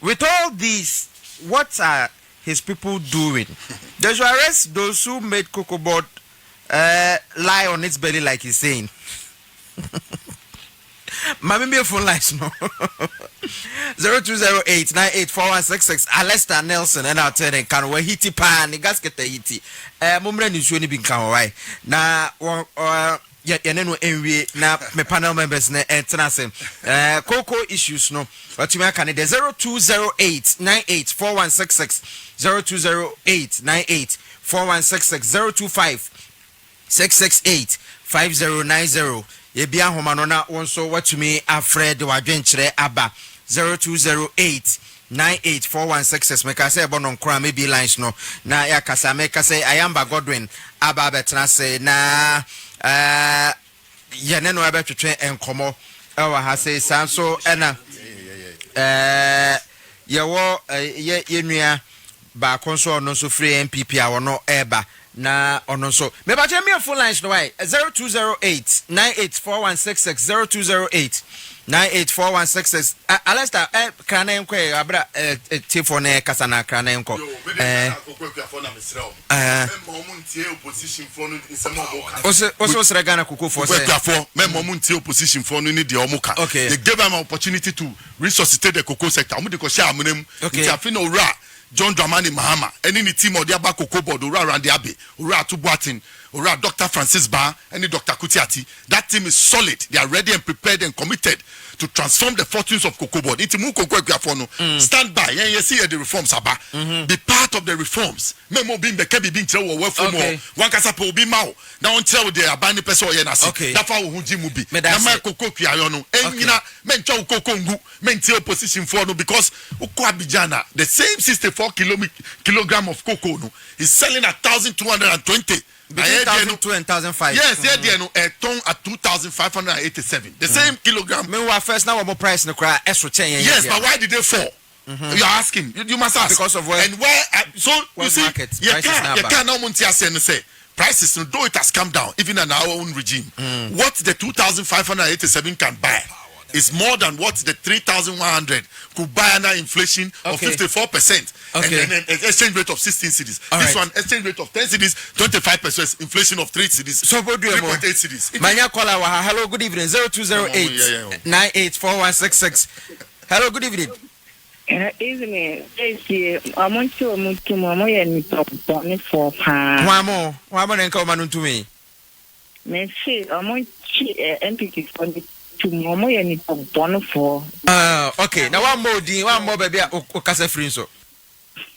Speaker 1: with all these, what are his people doing? They should arrest those who made Cocobod lie on its belly like he's saying. Mammy phone lines no 0208984166 Alistair Nelson and I'll tell you can we hiti pan the gasket hiti mumre ni shoni bin kan why na ya nenu enwie na me panel members na entrance cocoa issues no what you can the 0208984166 0208984166 0256685090 Ebia homano na wonso watumi afred wadwenkyere aba 0208984166 meka say ebono nkora maybe lines no na yakasa meka say Ayamba Godwin aba betena say na yene no abetwetwe enkomo ewa ha say sanso ena yewo yenua ba konso no so free MPP a wono eba na ono so me ba je me phone lines no why 0208984166 0208984166 Alistair krana enko abra tifo na kasa na krana enko also sragana kuku for say
Speaker 2: me momuntie opposition for no need the omuka they gave them an opportunity to resuscitate the cocoa sector omu de ko share amunem nti afina owura John Dramani Mahama, any team or the Aba Cocobod, Ura Randy Abe, Ura Tubuatin, Ura Dr. Francis Ba, any Dr. Kutiati. That team is solid. They are ready and prepared and committed to transform the fortunes of Cocobod. Stand by. Yeah, you see the reforms, Aba. Be part of the reforms. Memo being the Kebi being tell work for more. One Casapo be mau. Now on tell the Abani Peso Yenasi.
Speaker 1: Okay.
Speaker 2: That's how Huji be. Nama Coco Kiayono. Enina, Mencho Kokongu, Menti opposition for no because Ukwabijana, the same 64 kilogram of cocoa no, is selling at 1,220.
Speaker 1: Between 1,200 and 1,500.
Speaker 2: Yes, a ton at 2,587. The same kilogram.
Speaker 1: Meanwhile, first now more price no cry extra chain.
Speaker 2: Yes, but why did they fall? You are asking. You must ask.
Speaker 1: Because of where?
Speaker 2: And where? So you see,
Speaker 1: market,
Speaker 2: you can't now say prices. Though it has come down, even in our own regime, what the 2,587 can buy is more than what the 3,100 could buy under inflation of 54%.
Speaker 1: Okay.
Speaker 2: And then an exchange rate of 16 cities. This one, exchange rate of 10 cities, 25%, inflation of 3 cities.
Speaker 1: So, 3.8
Speaker 2: cities.
Speaker 1: Manya Kola, hello, good evening. 0208 984166. Hello, good evening.
Speaker 3: Evening. I want to move to Mama and for
Speaker 1: One more and come on to me.
Speaker 3: Merci. I want entity for to Mama and for.
Speaker 1: Okay, now one more baby, Okasa free so.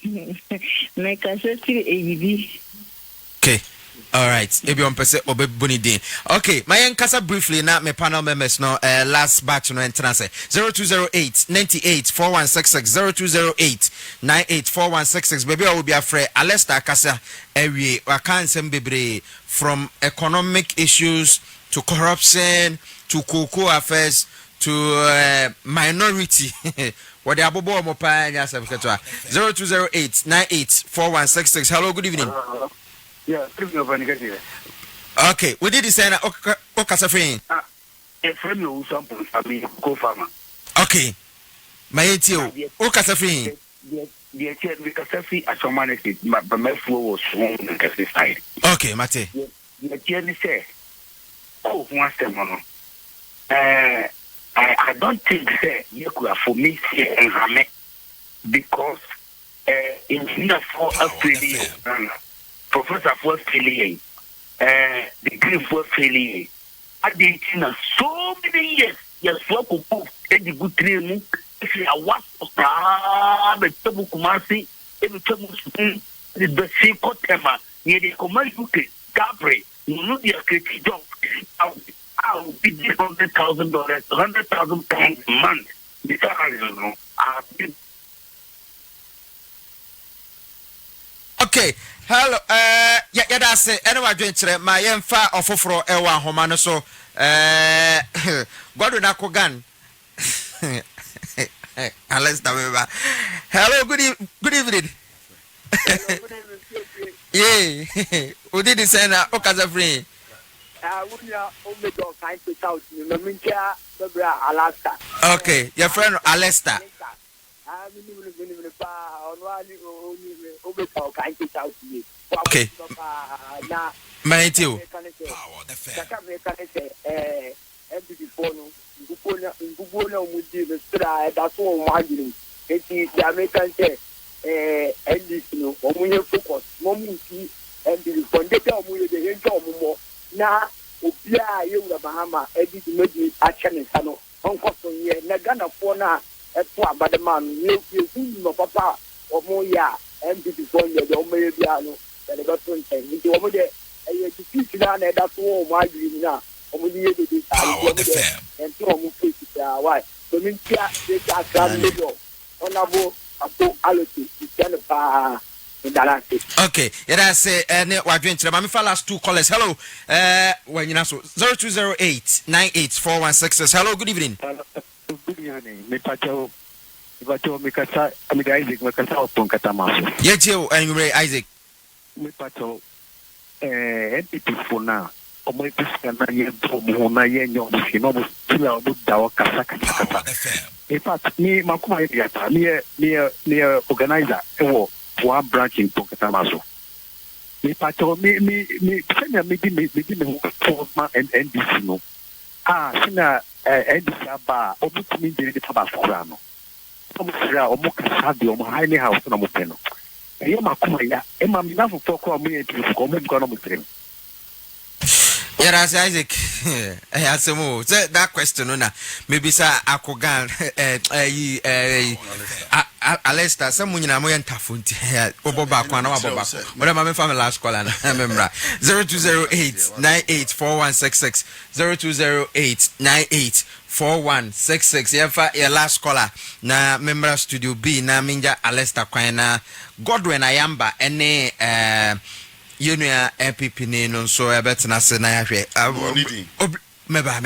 Speaker 3: Make us a
Speaker 1: Okay. All right. Ebi on pese obe boni din. Okay, my enkasa briefly na me panel members no last batch no entrance 0208 98 4166 0208 98 4166 baby I will be afraid Alesta kasa ewie wakan sem bebre from economic issues to corruption to cocoa affairs to minority. What the abobo mo pa nya sem ketwa 0208 98 4166. Hello, good evening.
Speaker 4: Yeah,
Speaker 1: okay, we did the same. Okay,
Speaker 4: a friend who sample I mean co-farmer.
Speaker 1: Okay, my ATO. Okay,
Speaker 4: the chair because Safi as a man is but my flow was wrong on the side.
Speaker 1: Okay, Mate.
Speaker 4: The chair say, oh, one step on. I don't think that you could for me here and Hame because in here for Australia. Professor for failure, degree for failure. I did so many years. Yes, what could put any good training if you are what of the Tabu Kumasi, every time the same Kotema, near the commercial Capri, you know, the creative job. I'll be $100,000, £100,000 a month. Because I don't know.
Speaker 1: Okay, hello. Yeah, that's it. Anyway, doing my emfa ofofro ewa homano so God na kogan. Hello, good evening. Yeah, we did this and okaza free. Okay, your friend Alesta. Okay. My dear. Okay, yeah, say we're doing today. My last two callers. Hello, when you know 0208 984166. Hello, good evening.
Speaker 4: Good evening. Me pacho mikasa amiga Isaac mikasa opon katamaso.
Speaker 1: Yes, you and Isaac.
Speaker 4: Me pacho people omo ipisa na ye bomo na ye nyo no mo tula obo dawo kasa. In fact, me makuma yata me organizer ewo one branch in Pokatamaso. Me pato me send me forma and NDC no. Sina NDC aba obutumi de taba furano. Omufra omukasadi omuhaine house na mupeno. Eyema kuma ya ema minafu foko amuye tuko mu bikano mutrem.
Speaker 1: Yes, Isaac. Asem, say that question, no, maybe sir, Akogan, Alesta, someone in a moyan tafunti, Oboba, Quanoba, whatever my family last call, and I remember 0208-984166, 0208-984166. Your last caller, na member studio B, na Minja Alesta Quina, Godwin Ayamba, any, Unia MPP no so I bet na se na yahwe meba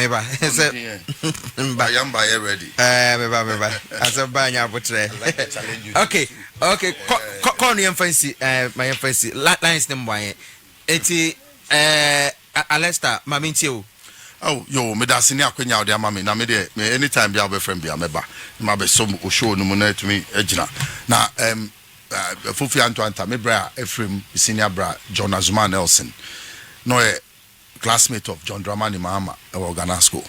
Speaker 2: Bayamba ready
Speaker 1: meba asaba nya botre okay call you fancy my fancy lines them boy eti Alesta maminti o
Speaker 2: oh yo me da sini akwenya ode ama me na me de me anytime bia be friend bia meba ma be so o show no mu na tumi agina na Fufi Antoanta, my bra Ephraim, senior bra John Azuma Nelson, no a classmate of John Dramani Mahama, Ghana school.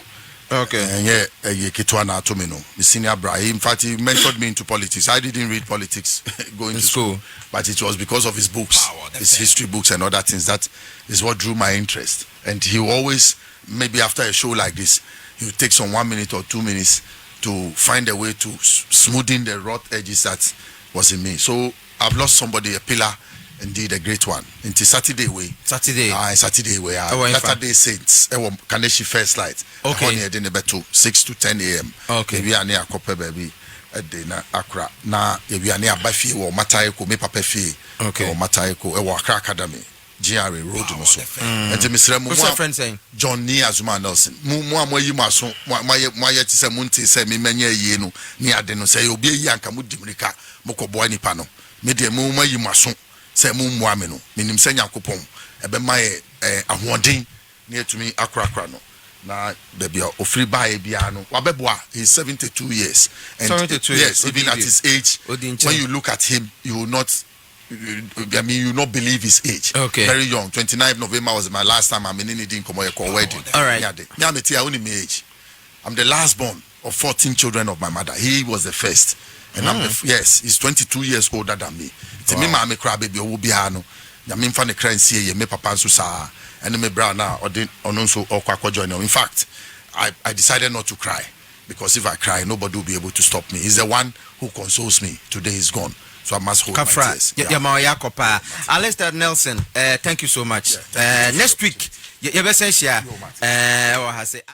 Speaker 1: Okay.
Speaker 2: And yeah, Kitwana Tomino, the senior bra. In fact, he mentored me into politics. I didn't read politics going to school, but it was because of his books, his history books and other things. That is what drew my interest. And he always, maybe after a show like this, he would take some 1 minute or 2 minutes to find a way to smoothing the rough edges that was in me. So I've lost somebody, a pillar, indeed a great one. Into Saturday way.
Speaker 1: Saturday
Speaker 2: way. Saturday Saints. Kaneshi first light.
Speaker 1: Okay.
Speaker 2: Honey, then about 6 to 10 a.m.
Speaker 1: Okay.
Speaker 2: We are near Kope baby. Na Accra. Na we are near Bafi or Matayeko, me papa fee.
Speaker 1: Okay.
Speaker 2: Or Matayeko, or Accra Academy. GRA Road also. And to Mr.
Speaker 1: What's your friend saying?
Speaker 2: John Ni Azuma Nelson. Mu yi maso my yet say munti say me menye ye no ni ade no say obi yi anka mu dimrika moko boa nipa no. Me de mu yi maso say mu mu ame no. Minim say Yakopon e be my ahoden na etumi akrakra no. Na baby ofri bae bia no. Wabeboa he's 72 years. And
Speaker 1: 72
Speaker 2: yes, even at his age when you look at him you will not I mean, you not believe his age.
Speaker 1: Okay.
Speaker 2: Very young. 29 November was my last time I'm in anything come a wedding.
Speaker 1: All right.
Speaker 2: Only my age. I'm the last born of 14 children of my mother. He was the first. And I'm yes, he's 22 years older than me. It's me, my cry baby, Obiano. I mean, funny crying, see, me papa so sa, and me brown now, or didn't, or no, so, or quack join. In fact, I decided not to cry because if I cry, nobody will be able to stop me. He's the one who consoles me. Today he's gone. So I must hold my tears.
Speaker 1: Alesta Nelson, thank you so much. Next week, you